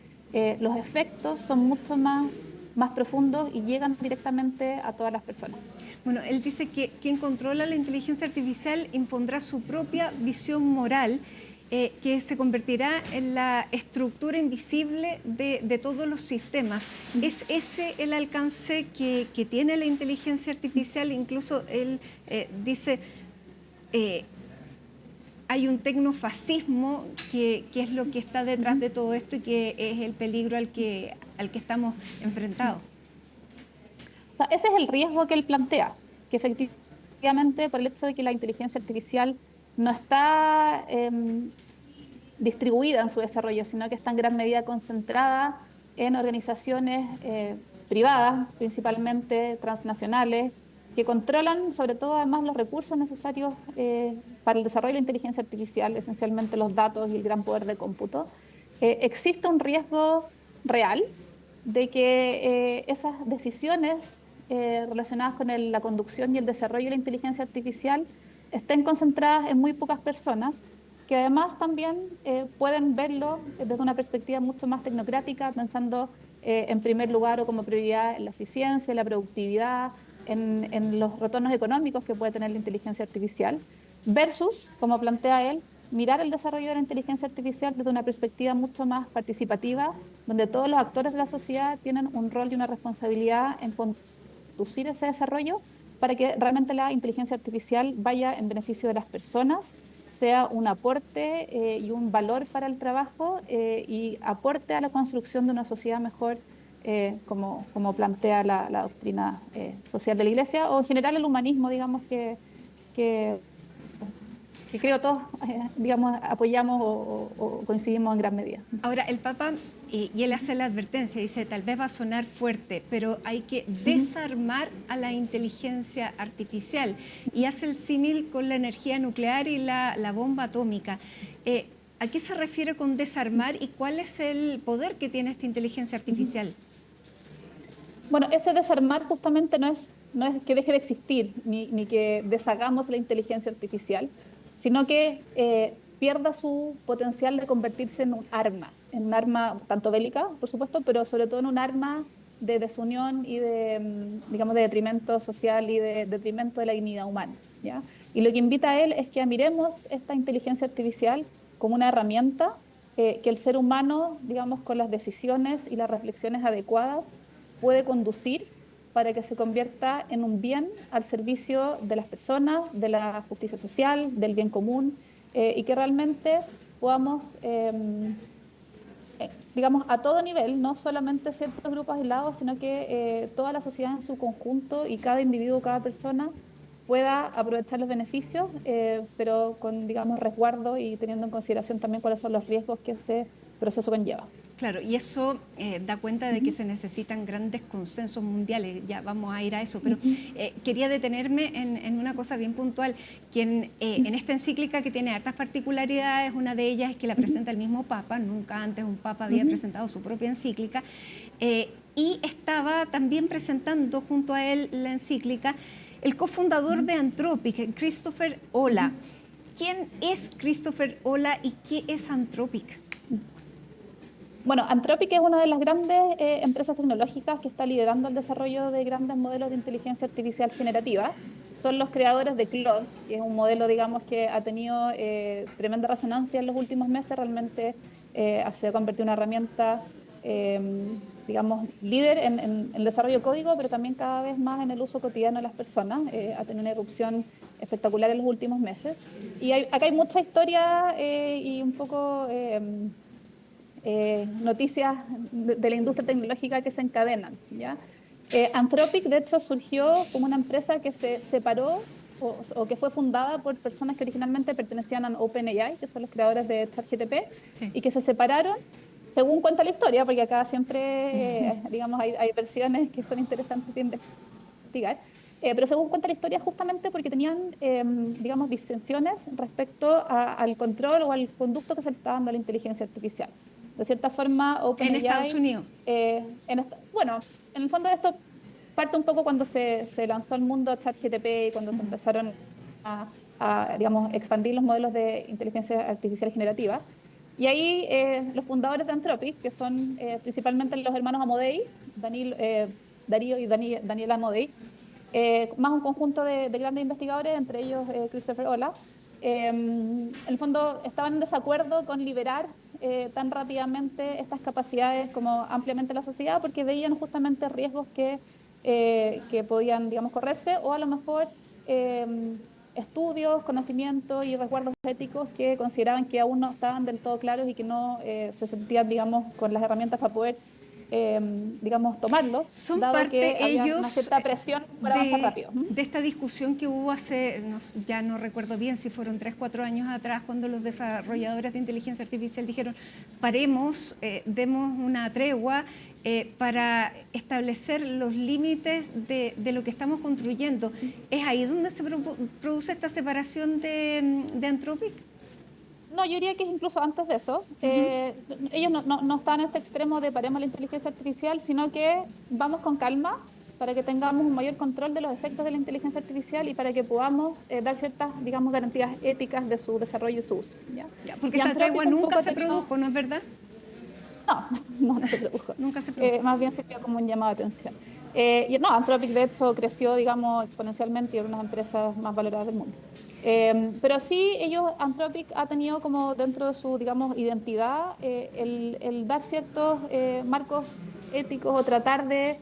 los efectos son mucho más profundos y llegan directamente a todas las personas. Bueno, él dice que quien controla la inteligencia artificial impondrá su propia visión moral, que se convertirá en la estructura invisible de todos los sistemas. ¿Es ese el alcance que tiene la inteligencia artificial? Incluso él dice, hay un tecnofascismo que es lo que está detrás de todo esto y que es el peligro al que estamos enfrentados. O sea, ese es el riesgo que él plantea, que efectivamente por el hecho de que la inteligencia artificial no está distribuida en su desarrollo, sino que está en gran medida concentrada en organizaciones privadas, principalmente transnacionales, que controlan sobre todo además los recursos necesarios para el desarrollo de la inteligencia artificial, esencialmente los datos y el gran poder de cómputo, existe un riesgo real de que esas decisiones relacionadas con la conducción y el desarrollo de la inteligencia artificial estén concentradas en muy pocas personas, que además también pueden verlo desde una perspectiva mucho más tecnocrática, pensando en primer lugar o como prioridad en la eficiencia, la productividad, en los retornos económicos que puede tener la inteligencia artificial, versus, como plantea él, mirar el desarrollo de la inteligencia artificial desde una perspectiva mucho más participativa, donde todos los actores de la sociedad tienen un rol y una responsabilidad en conducir ese desarrollo para que realmente la inteligencia artificial vaya en beneficio de las personas, sea un aporte y un valor para el trabajo y aporte a la construcción de una sociedad mejor, como plantea la doctrina social de la Iglesia, o en general el humanismo, digamos, que creo todos, digamos, apoyamos o coincidimos en gran medida. Ahora, el Papa, y él hace la advertencia, dice, tal vez va a sonar fuerte, pero hay que desarmar a la inteligencia artificial, y hace el símil con la energía nuclear y la bomba atómica. ¿A qué se refiere con desarmar y cuál es el poder que tiene esta inteligencia artificial? Bueno, ese desarmar justamente no es que deje de existir, ni que deshagamos la inteligencia artificial, sino que pierda su potencial de convertirse en un arma tanto bélica, por supuesto, pero sobre todo en un arma de desunión y de, digamos, de detrimento social y de detrimento de la dignidad humana, ¿ya? Y lo que invita a él es que miremos esta inteligencia artificial como una herramienta que el ser humano, digamos, con las decisiones y las reflexiones adecuadas, puede conducir para que se convierta en un bien al servicio de las personas, de la justicia social, del bien común, y que realmente podamos, digamos, a todo nivel, no solamente ciertos grupos aislados, sino que toda la sociedad en su conjunto y cada individuo, cada persona pueda aprovechar los beneficios, pero con, digamos, resguardo y teniendo en consideración también cuáles son los riesgos que ese proceso conlleva. Claro, y eso da cuenta de que se necesitan grandes consensos mundiales, ya vamos a ir a eso, pero quería detenerme en una cosa bien puntual, que en esta encíclica, que tiene hartas particularidades, una de ellas es que la presenta el mismo Papa, nunca antes un Papa había presentado su propia encíclica, y estaba también presentando junto a él la encíclica el cofundador de Anthropic, Christopher Olah. ¿Quién es Christopher Olah y qué es Anthropic? Bueno, Anthropic es una de las grandes empresas tecnológicas que está liderando el desarrollo de grandes modelos de inteligencia artificial generativa. Son los creadores de Claude, que es un modelo, digamos, que ha tenido tremenda resonancia en los últimos meses. Realmente se ha convertido en una herramienta, digamos, líder en el desarrollo de código, pero también cada vez más en el uso cotidiano de las personas. Ha tenido una erupción espectacular en los últimos meses. Y acá hay mucha historia y un poco noticias de la industria tecnológica que se encadenan, ¿ya? Anthropic, de hecho, surgió como una empresa que se separó o que fue fundada por personas que originalmente pertenecían a OpenAI, que son los creadores de ChatGPT, y que se separaron, según cuenta la historia, porque acá siempre, digamos, hay versiones que son interesantes de investigar, pero según cuenta la historia, justamente porque tenían, digamos, disensiones respecto al control o al conducto que se le está dando a la inteligencia artificial. De cierta forma, OpenAI... ¿En Estados Unidos? Bueno, en el fondo esto parte un poco cuando se lanzó al mundo ChatGPT y cuando se empezaron a, digamos, expandir los modelos de inteligencia artificial generativa. Y ahí los fundadores de Anthropic, que son principalmente los hermanos Amodei, Darío y Daniel Amodei, más un conjunto de grandes investigadores, entre ellos Christopher Olah, en el fondo estaban en desacuerdo con liberar tan rápidamente estas capacidades como ampliamente la sociedad, porque veían justamente riesgos que podían, digamos, correrse, o a lo mejor estudios, conocimientos y resguardos éticos que consideraban que aún no estaban del todo claros y que no se sentían, digamos, con las herramientas para poder digamos, tomarlos, son dado parte que había ellos una cierta presión para avanzar rápido. De esta discusión que hubo hace, ya no recuerdo bien si fueron 3-4 años atrás, cuando los desarrolladores de inteligencia artificial dijeron, paremos, demos una tregua para establecer los límites de lo que estamos construyendo. ¿Es ahí donde se produce esta separación de Anthropic? No, yo diría que es incluso antes de eso. Ellos no están en este extremo de paremos la inteligencia artificial, sino que vamos con calma para que tengamos un mayor control de los efectos de la inteligencia artificial y para que podamos dar ciertas, digamos, garantías éticas de su desarrollo y su uso. ¿Ya? Porque esa tregua nunca se produjo, ¿no es verdad? No se produjo. Nunca se produjo. Más bien sirvió como un llamado de atención. Anthropic de hecho creció, digamos, exponencialmente y es una de las empresas más valoradas del mundo. Pero sí, Anthropic ha tenido como dentro de su, digamos, identidad el dar ciertos marcos éticos o tratar de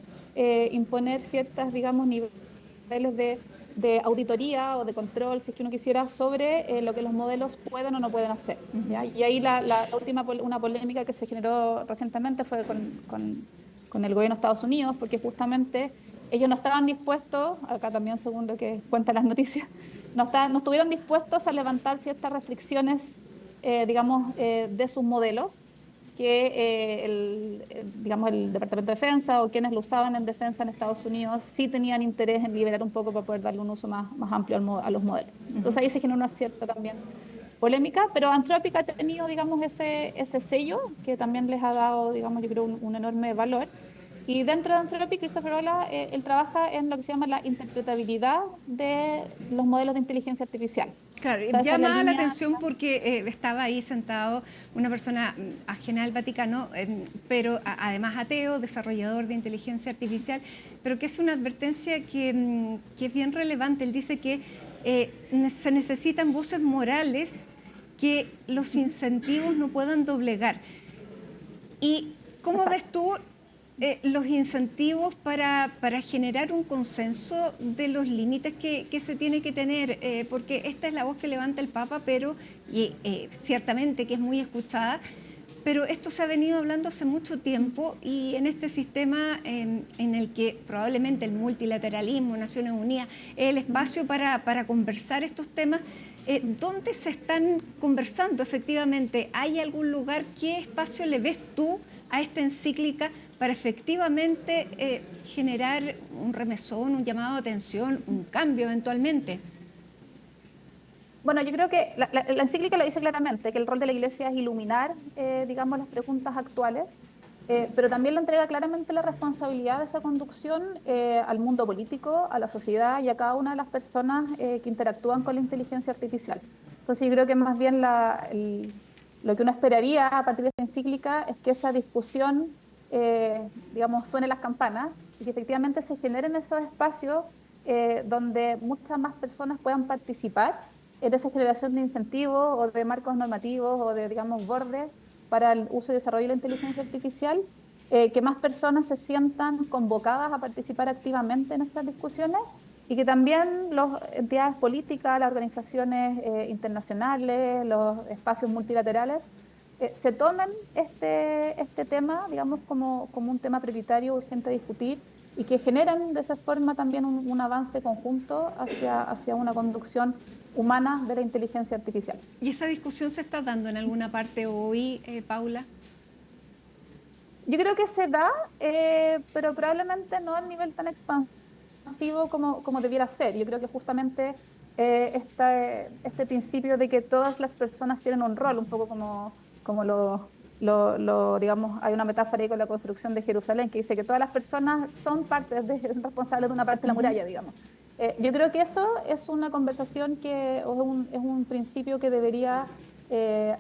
imponer ciertas, digamos, niveles de auditoría o de control, si es que uno quisiera, sobre lo que los modelos pueden o no pueden hacer. ¿Ya? Y ahí la última una polémica que se generó recientemente fue con el gobierno de Estados Unidos, porque justamente ellos no estaban dispuestos, acá también según lo que cuentan las noticias, no estuvieron dispuestos a levantar ciertas restricciones, digamos, de sus modelos, que el Departamento de Defensa o quienes lo usaban en defensa en Estados Unidos sí tenían interés en liberar un poco para poder darle un uso más amplio a los modelos. Entonces ahí se generó una cierta también polémica, pero Anthropic ha tenido, digamos, ese sello que también les ha dado, digamos, yo creo un enorme valor. Y dentro de Anthropic, Christopher Olah, él trabaja en lo que se llama la interpretabilidad de los modelos de inteligencia artificial. Claro, llama la atención porque estaba ahí sentado una persona ajena al Vaticano, pero además ateo, desarrollador de inteligencia artificial, pero que hace una advertencia que es bien relevante. Él dice que se necesitan voces morales que los incentivos no puedan doblegar. ¿Y cómo ves tú los incentivos para generar un consenso de los límites que se tiene que tener? Porque esta es la voz que levanta el Papa, pero ciertamente que es muy escuchada, pero esto se ha venido hablando hace mucho tiempo y en este sistema en el que probablemente el multilateralismo, Naciones Unidas, es el espacio para conversar estos temas, ¿dónde se están conversando efectivamente? ¿Hay algún lugar? ¿Qué espacio le ves tú a esta encíclica para efectivamente generar un remesón, un llamado de atención, un cambio eventualmente? Bueno, yo creo que la encíclica lo dice claramente, que el rol de la Iglesia es iluminar, digamos, las preguntas actuales, pero también le entrega claramente la responsabilidad de esa conducción al mundo político, a la sociedad y a cada una de las personas que interactúan con la inteligencia artificial. Entonces yo creo que más bien lo que uno esperaría a partir de esta encíclica es que esa discusión, digamos, suene las campanas y que efectivamente se generen esos espacios donde muchas más personas puedan participar en esa generación de incentivos o de marcos normativos o de, digamos, bordes para el uso y desarrollo de la inteligencia artificial, que más personas se sientan convocadas a participar activamente en esas discusiones y que también las entidades políticas, las organizaciones internacionales, los espacios multilaterales, se tomen este tema, digamos, como un tema prioritario, urgente a discutir y que generen de esa forma también un avance conjunto hacia una conducción humana de la inteligencia artificial. ¿Y esa discusión se está dando en alguna parte hoy, Paula? Yo creo que se da, pero probablemente no a nivel tan expansivo como debiera ser. Yo creo que justamente este principio de que todas las personas tienen un rol, un poco como lo digamos, hay una metáfora ahí con la construcción de Jerusalén que dice que todas las personas son responsables de una parte de la muralla, digamos. Yo creo que eso es una conversación es un principio que debería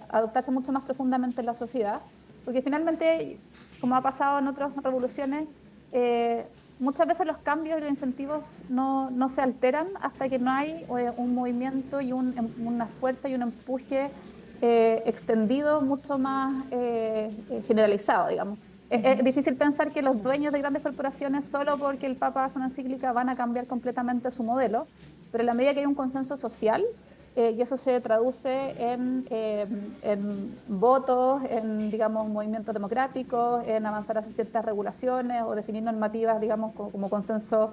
adoptarse mucho más profundamente en la sociedad, porque finalmente, como ha pasado en otras revoluciones, muchas veces los cambios y los incentivos no se alteran hasta que no hay un movimiento y una fuerza y un empuje extendido mucho más generalizado, digamos. Es difícil pensar que los dueños de grandes corporaciones, solo porque el Papa hace una encíclica, van a cambiar completamente su modelo, pero en la medida que hay un consenso social, y eso se traduce en votos, en, digamos, movimientos democráticos, en avanzar hacia ciertas regulaciones o definir normativas, digamos, como consenso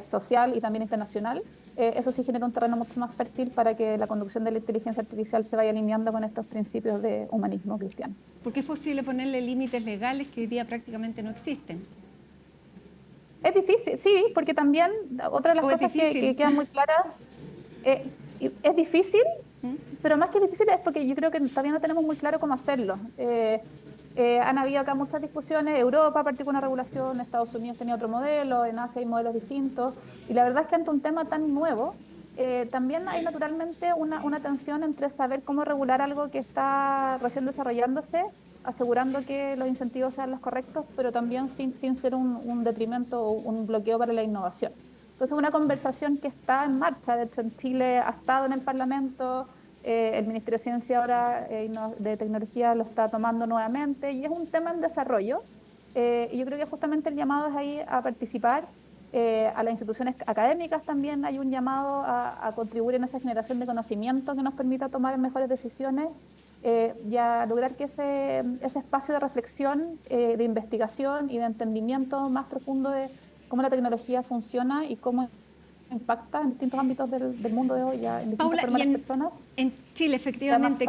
social y también internacional. Eso sí genera un terreno mucho más fértil para que la conducción de la inteligencia artificial se vaya alineando con estos principios de humanismo cristiano. Porque es posible ponerle límites legales que hoy día prácticamente no existen. Es difícil, sí, porque también otra de las cosas que quedan muy claras, es difícil, pero más que difícil es porque yo creo que todavía no tenemos muy claro cómo hacerlo. Han habido acá muchas discusiones, Europa partió con una regulación, Estados Unidos tenía otro modelo, en Asia hay modelos distintos, y la verdad es que ante un tema tan nuevo, también hay naturalmente una tensión entre saber cómo regular algo que está recién desarrollándose, asegurando que los incentivos sean los correctos, pero también sin ser un detrimento o un bloqueo para la innovación. Entonces, una conversación que está en marcha, de hecho en Chile ha estado en el Parlamento, el Ministerio de Ciencia ahora de Tecnología lo está tomando nuevamente, y es un tema en desarrollo, y yo creo que justamente el llamado es ahí a participar. A las instituciones académicas también hay un llamado a contribuir en esa generación de conocimiento que nos permita tomar mejores decisiones, y a lograr que ese espacio de reflexión, de investigación y de entendimiento más profundo de cómo la tecnología funciona y cómo impacta en distintos ámbitos del mundo de hoy, ya en distintas Paula, formas de las personas. En Chile, efectivamente,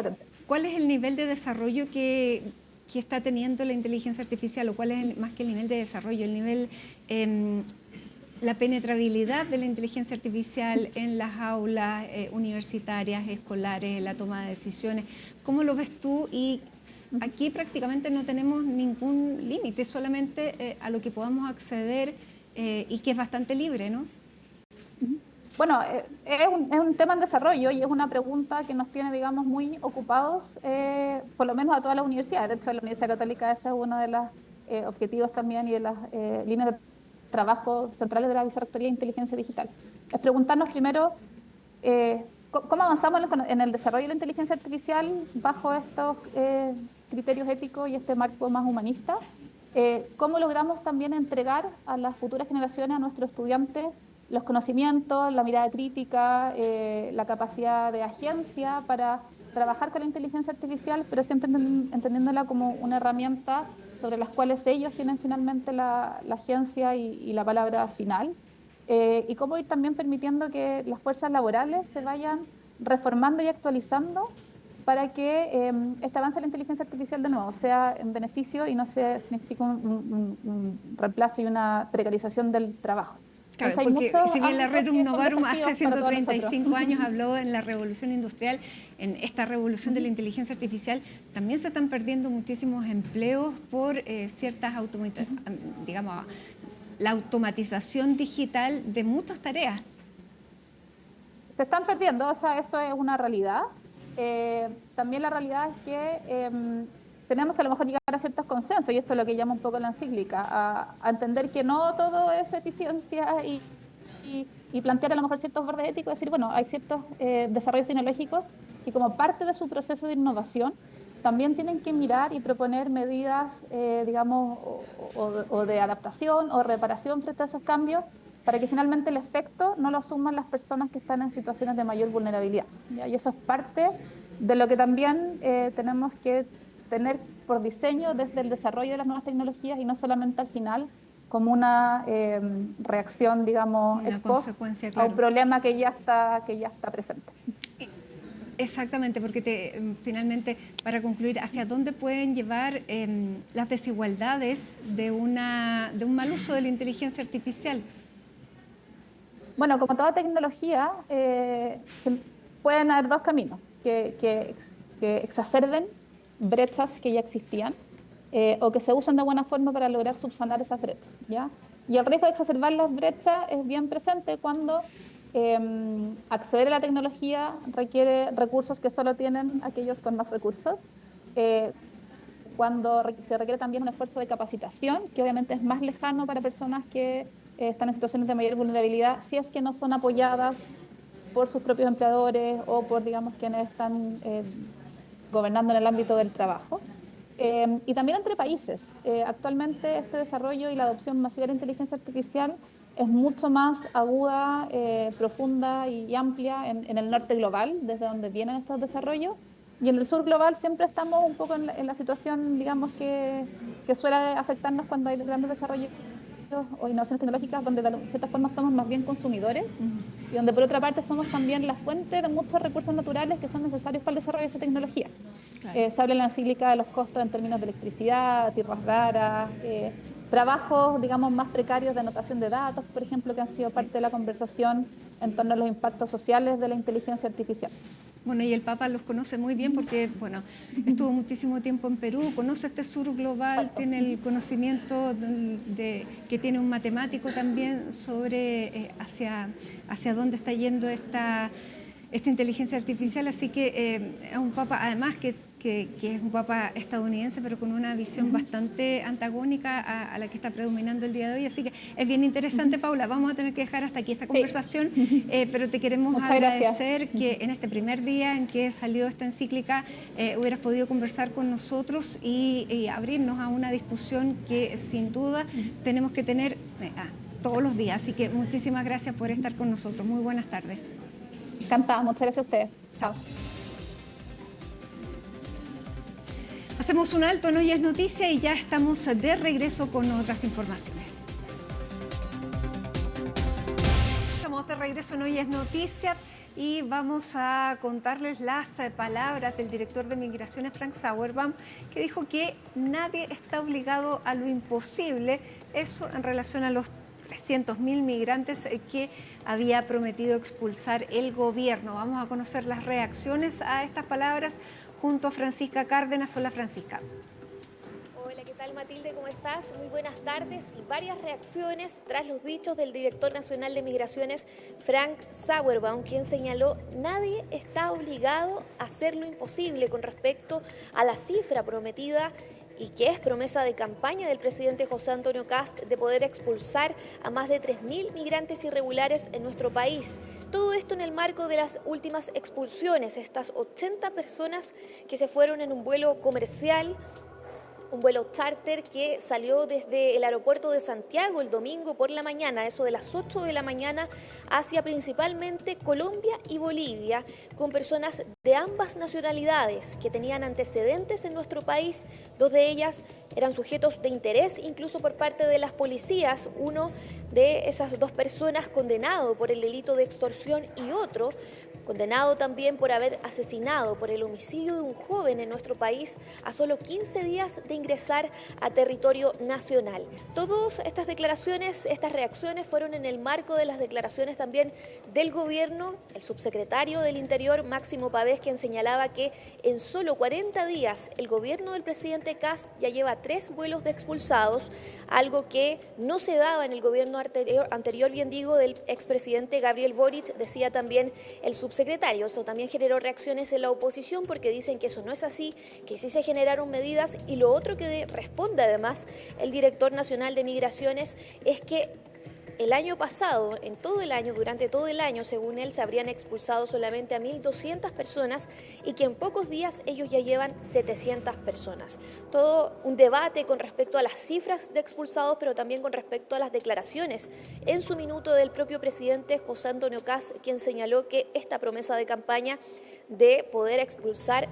¿cuál es el nivel de desarrollo que está teniendo la inteligencia artificial, o cuál es más que el nivel de desarrollo, el nivel, la penetrabilidad de la inteligencia artificial en las aulas universitarias, escolares, la toma de decisiones? ¿Cómo lo ves tú? Y aquí prácticamente no tenemos ningún límite, solamente a lo que podamos acceder, y que es bastante libre, ¿no? Bueno, es un tema en desarrollo y es una pregunta que nos tiene, digamos, muy ocupados, por lo menos a todas las universidades. De hecho, la Universidad Católica ese es uno de los objetivos también y de las líneas de trabajo centrales de la Vicerrectoría de Inteligencia Digital. Es preguntarnos primero cómo avanzamos en el desarrollo de la inteligencia artificial bajo estos criterios éticos y este marco más humanista. Cómo logramos también entregar a las futuras generaciones, a nuestros estudiantes, los conocimientos, la mirada crítica, la capacidad de agencia para trabajar con la inteligencia artificial, pero siempre entendiéndola como una herramienta sobre las cuales ellos tienen finalmente la agencia y la palabra final. Y cómo ir también permitiendo que las fuerzas laborales se vayan reformando y actualizando para que este avance de la inteligencia artificial de nuevo sea en beneficio y no signifique un reemplazo y una precarización del trabajo. Claro, porque si bien la Rerum Novarum hace 135 años habló en la revolución industrial, en esta revolución de la inteligencia artificial, también se están perdiendo muchísimos empleos por digamos, la automatización digital de muchas tareas. Se están perdiendo, o sea, eso es una realidad. También la realidad es que tenemos que a lo mejor llegar a ciertos consensos, y esto es lo que llama un poco la encíclica, a entender que no todo es eficiencia y plantear a lo mejor ciertos bordes éticos, decir, bueno, hay ciertos desarrollos tecnológicos que como parte de su proceso de innovación también tienen que mirar y proponer medidas, digamos, o de adaptación o reparación frente a esos cambios, para que finalmente el efecto no lo asuman las personas que están en situaciones de mayor vulnerabilidad, ¿ya? Y eso es parte de lo que también tenemos que tener por diseño desde el desarrollo de las nuevas tecnologías, y no solamente al final como una reacción, digamos, ex post a un problema que ya está presente. Exactamente, porque finalmente, para concluir, ¿hacia dónde pueden llevar las desigualdades de un mal uso de la inteligencia artificial? Bueno, como toda tecnología, pueden haber dos caminos, que exacerben brechas que ya existían, o que se usan de buena forma para lograr subsanar esas brechas, ¿ya? Y el riesgo de exacerbar las brechas es bien presente cuando acceder a la tecnología requiere recursos que solo tienen aquellos con más recursos, cuando se requiere también un esfuerzo de capacitación, que obviamente es más lejano para personas que están en situaciones de mayor vulnerabilidad, si es que no son apoyadas por sus propios empleadores o por, digamos, quienes están gobernando en el ámbito del trabajo. y también entre países. Actualmente este desarrollo y la adopción masiva de la inteligencia artificial es mucho más aguda, profunda y amplia en el norte global, desde donde vienen estos desarrollos. Y en el sur global siempre estamos un poco en la situación, digamos, que suele afectarnos cuando hay grandes desarrollos o innovaciones tecnológicas, donde de cierta forma somos más bien consumidores y donde por otra parte somos también la fuente de muchos recursos naturales que son necesarios para el desarrollo de esa tecnología. Claro. Se habla en la encíclica de los costos en términos de electricidad, tierras raras, trabajos, digamos, más precarios de anotación de datos, por ejemplo, que han sido parte de la conversación en torno a los impactos sociales de la inteligencia artificial. Bueno, y el Papa los conoce muy bien porque, bueno, estuvo muchísimo tiempo en Perú, conoce este sur global, tiene el conocimiento que tiene un matemático también sobre hacia dónde está yendo esta inteligencia artificial, así que es un Papa, además que es un Papa estadounidense, pero con una visión bastante antagónica a la que está predominando el día de hoy. Así que es bien interesante, Paula. Vamos a tener que dejar hasta aquí esta conversación, pero te queremos agradecer que en este primer día en que salió esta encíclica hubieras podido conversar con nosotros y abrirnos a una discusión que sin duda tenemos que tener todos los días. Así que muchísimas gracias por estar con nosotros. Muy buenas tardes. Encantada. Muchas gracias a ustedes. Chao. Hacemos un alto en Hoy es Noticia y ya estamos de regreso con otras informaciones. Estamos de regreso en Hoy es Noticia y vamos a contarles las palabras del director de Migraciones, Frank Sauerbaum, que dijo que nadie está obligado a lo imposible, eso en relación a los 300.000 migrantes que había prometido expulsar el gobierno. Vamos a conocer las reacciones a estas palabras junto a Francisca Cárdenas. Hola, Francisca. Hola, ¿qué tal, Matilde? ¿Cómo estás? Muy buenas tardes. Y varias reacciones tras los dichos del director nacional de Migraciones, Frank Sauerbaum, quien señaló: nadie está obligado a hacer lo imposible con respecto a la cifra prometida y que es promesa de campaña del presidente José Antonio Kast de poder expulsar a más de 3.000 migrantes irregulares en nuestro país. Todo esto en el marco de las últimas expulsiones, estas 80 personas que se fueron en un vuelo comercial, un vuelo charter que salió desde el aeropuerto de Santiago el domingo por la mañana, eso de las 8 de la mañana, hacia principalmente Colombia y Bolivia, con personas de ambas nacionalidades que tenían antecedentes en nuestro país. Dos de ellas eran sujetos de interés incluso por parte de las policías, uno de esas dos personas condenado por el delito de extorsión y otro condenado también por haber asesinado por el homicidio de un joven en nuestro país a solo 15 días de ingresar a territorio nacional. Todas estas declaraciones, estas reacciones fueron en el marco de las declaraciones también del gobierno, el subsecretario del Interior, Máximo Pavés, quien señalaba que en solo 40 días el gobierno del presidente Kast ya lleva 3 vuelos de expulsados, algo que no se daba en el gobierno anterior, bien digo, del expresidente Gabriel Boric, decía también el subsecretario. Eso también generó reacciones en la oposición porque dicen que eso no es así, que sí se generaron medidas, y lo otro que responde además el director nacional de Migraciones es que el año pasado, en todo el año, durante todo el año, según él, se habrían expulsado solamente a 1.200 personas y que en pocos días ellos ya llevan 700 personas. Todo un debate con respecto a las cifras de expulsados, pero también con respecto a las declaraciones en su minuto del propio presidente José Antonio Kast, quien señaló que esta promesa de campaña de poder expulsar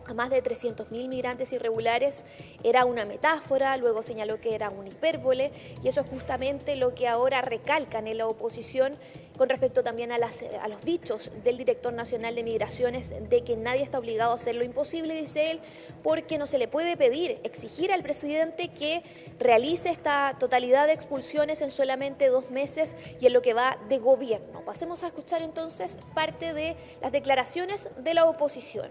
a más de 300.000 migrantes irregulares era una metáfora, luego señaló que era una hipérbole, y eso es justamente lo que ahora recalcan en la oposición con respecto también a los dichos del director nacional de Migraciones de que nadie está obligado a hacer lo imposible, dice él, porque no se le puede exigir al presidente que realice esta totalidad de expulsiones en solamente 2 meses y en lo que va de gobierno. Pasemos a escuchar entonces parte de las declaraciones de la oposición.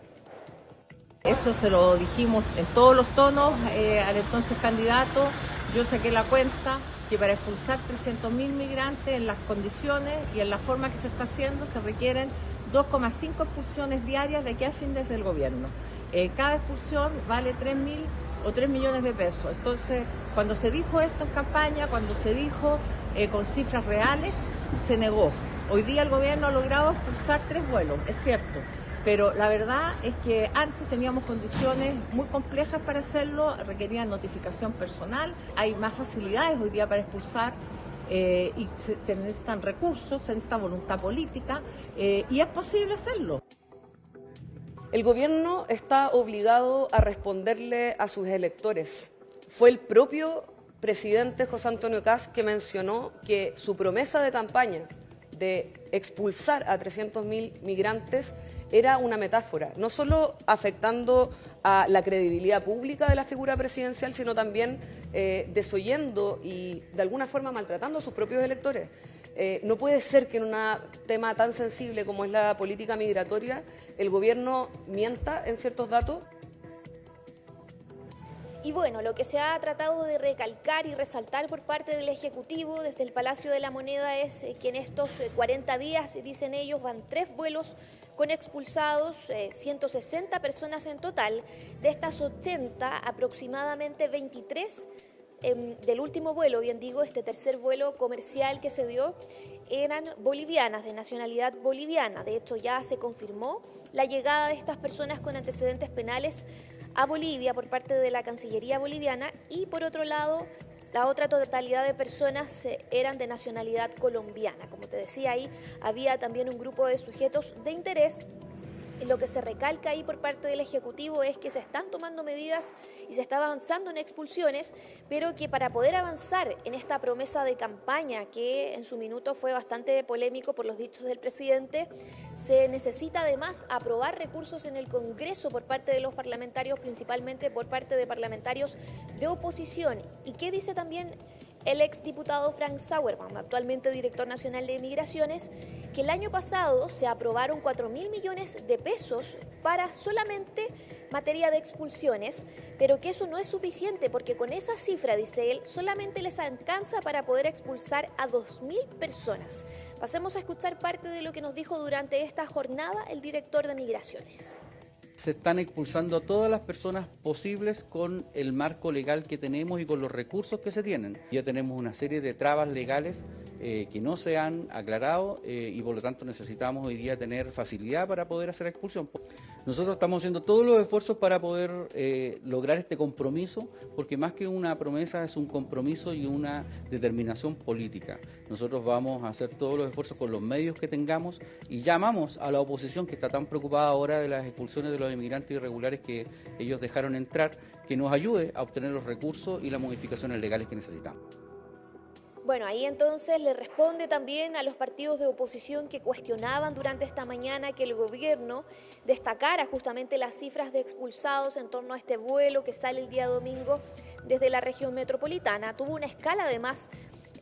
Eso se lo dijimos en todos los tonos al entonces candidato. Yo saqué la cuenta que para expulsar 300.000 migrantes en las condiciones y en la forma que se está haciendo se requieren 2,5 expulsiones diarias de aquí a fin del gobierno. Cada expulsión vale 3.000 o 3 millones de pesos. Entonces, cuando se dijo esto en campaña, cuando se dijo con cifras reales, se negó. Hoy día el gobierno ha logrado expulsar 3 vuelos, es cierto, Pero la verdad es que antes teníamos condiciones muy complejas para hacerlo, requerían notificación personal, hay más facilidades hoy día para expulsar y se necesitan recursos, se necesita voluntad política y es posible hacerlo. El gobierno está obligado a responderle a sus electores. Fue el propio presidente José Antonio Kast que mencionó que su promesa de campaña de expulsar a 300.000 migrantes era una metáfora, no solo afectando a la credibilidad pública de la figura presidencial, sino también desoyendo y de alguna forma maltratando a sus propios electores. No puede ser que en un tema tan sensible como es la política migratoria el gobierno mienta en ciertos datos. Y bueno, lo que se ha tratado de recalcar y resaltar por parte del Ejecutivo desde el Palacio de la Moneda es que en estos 40 días, dicen ellos, van 3 vuelos con expulsados, 160 personas en total. De estas 80, aproximadamente 23 del último vuelo, bien digo, este tercer vuelo comercial que se dio, eran bolivianas, de nacionalidad boliviana. De hecho, ya se confirmó la llegada de estas personas con antecedentes penales a Bolivia por parte de la Cancillería boliviana y, por otro lado, la otra totalidad de personas eran de nacionalidad colombiana. Como te decía, ahí había también un grupo de sujetos de interés. Y lo que se recalca ahí por parte del Ejecutivo es que se están tomando medidas y se está avanzando en expulsiones, pero que para poder avanzar en esta promesa de campaña, que en su minuto fue bastante polémico por los dichos del presidente, se necesita además aprobar recursos en el Congreso por parte de los parlamentarios, principalmente por parte de parlamentarios de oposición. ¿Y qué dice también el exdiputado Frank Sauerbaum, actualmente director nacional de Migraciones? Que el año pasado se aprobaron 4.000 millones de pesos para solamente materia de expulsiones, pero que eso no es suficiente porque con esa cifra, dice él, solamente les alcanza para poder expulsar a 2.000 personas. Pasemos a escuchar parte de lo que nos dijo durante esta jornada el director de Migraciones. Se están expulsando a todas las personas posibles con el marco legal que tenemos y con los recursos que se tienen. Ya tenemos una serie de trabas legales que no se han aclarado y por lo tanto necesitamos hoy día tener facilidad para poder hacer la expulsión. Nosotros estamos haciendo todos los esfuerzos para poder lograr este compromiso, porque más que una promesa es un compromiso y una determinación política. Nosotros vamos a hacer todos los esfuerzos con los medios que tengamos y llamamos a la oposición, que está tan preocupada ahora de las expulsiones de los inmigrantes irregulares que ellos dejaron entrar, que nos ayude a obtener los recursos y las modificaciones legales que necesitamos. Bueno, ahí entonces le responde también a los partidos de oposición que cuestionaban durante esta mañana que el gobierno destacara justamente las cifras de expulsados en torno a este vuelo que sale el día domingo desde la región metropolitana. Tuvo una escala además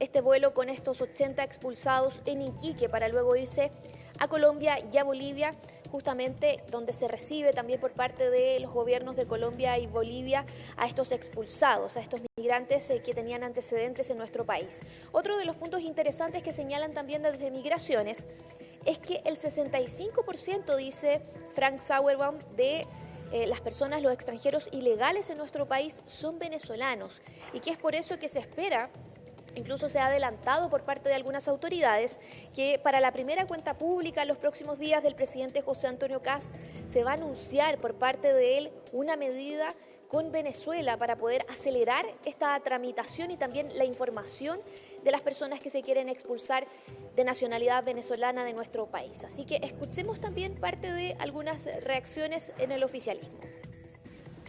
este vuelo con estos 80 expulsados en Iquique para luego irse a Colombia y a Bolivia, justamente donde se recibe también por parte de los gobiernos de Colombia y Bolivia a estos expulsados, a estos migrantes que tenían antecedentes en nuestro país. Otro de los puntos interesantes que señalan también desde Migraciones es que el 65%, dice Frank Sauerbaum, de las personas, los extranjeros ilegales en nuestro país son venezolanos y que es por eso que se espera. Incluso se ha adelantado por parte de algunas autoridades que para la primera cuenta pública en los próximos días del presidente José Antonio Kast se va a anunciar por parte de él una medida con Venezuela para poder acelerar esta tramitación y también la información de las personas que se quieren expulsar de nacionalidad venezolana de nuestro país. Así que escuchemos también parte de algunas reacciones en el oficialismo.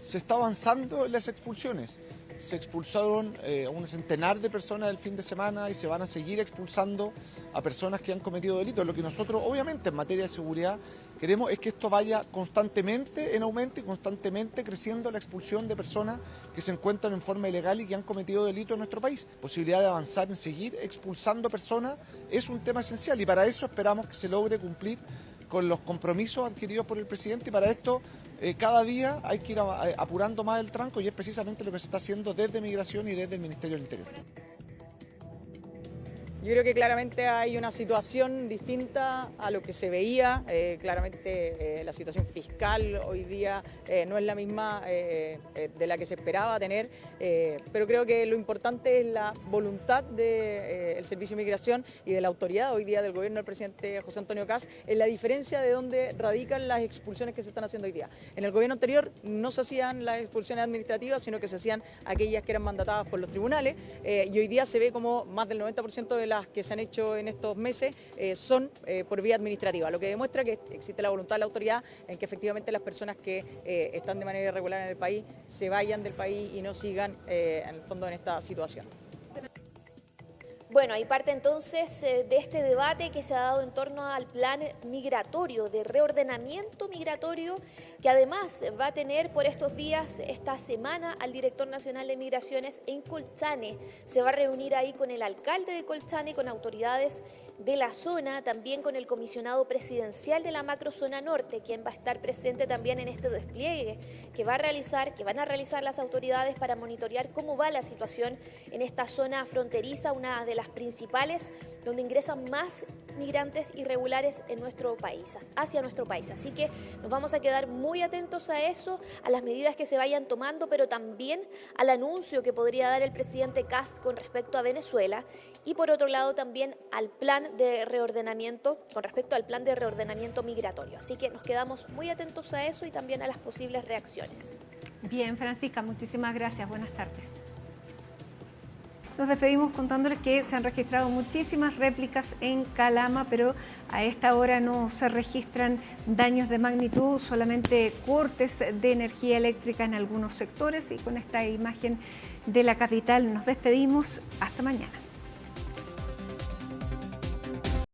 Se está avanzando en las expulsiones. Se expulsaron a un centenar de personas el fin de semana y se van a seguir expulsando a personas que han cometido delitos. Lo que nosotros, obviamente, en materia de seguridad queremos es que esto vaya constantemente en aumento y constantemente creciendo la expulsión de personas que se encuentran en forma ilegal y que han cometido delitos en nuestro país. Posibilidad de avanzar en seguir expulsando personas es un tema esencial y para eso esperamos que se logre cumplir con los compromisos adquiridos por el presidente y para esto cada día hay que ir apurando más el tranco y es precisamente lo que se está haciendo desde Migración y desde el Ministerio del Interior. Yo creo que claramente hay una situación distinta a lo que se veía. Claramente la situación fiscal hoy día no es la misma de la que se esperaba tener, pero creo que lo importante es la voluntad del Servicio de Migración y de la autoridad hoy día del gobierno del presidente José Antonio Kast en la diferencia de dónde radican las expulsiones que se están haciendo hoy día. En el gobierno anterior no se hacían las expulsiones administrativas, sino que se hacían aquellas que eran mandatadas por los tribunales, y hoy día se ve como más del 90% de las que se han hecho en estos meses son por vía administrativa, lo que demuestra que existe la voluntad de la autoridad en que efectivamente las personas que están de manera irregular en el país se vayan del país y no sigan en el fondo en esta situación. Bueno, ahí parte entonces de este debate que se ha dado en torno al plan migratorio, de reordenamiento migratorio, que además va a tener por estos días, esta semana, al director nacional de Migraciones en Colchane. Se va a reunir ahí con el alcalde de Colchane, con autoridades de la zona, también con el comisionado presidencial de la macrozona norte, quien va a estar presente también en este despliegue que van a realizar las autoridades para monitorear cómo va la situación en esta zona fronteriza, una de las principales donde ingresan más migrantes irregulares en nuestro país, hacia nuestro país. Así que nos vamos a quedar muy atentos a eso, a las medidas que se vayan tomando, pero también al anuncio que podría dar el presidente Kast con respecto a Venezuela y por otro lado también al plan de reordenamiento, con respecto al plan de reordenamiento migratorio. Así que nos quedamos muy atentos a eso y también a las posibles reacciones. Bien, Francisca, muchísimas gracias. Buenas tardes. Nos despedimos contándoles que se han registrado muchísimas réplicas en Calama, pero a esta hora no se registran daños de magnitud, solamente cortes de energía eléctrica en algunos sectores. Y con esta imagen de la capital nos despedimos. Hasta mañana.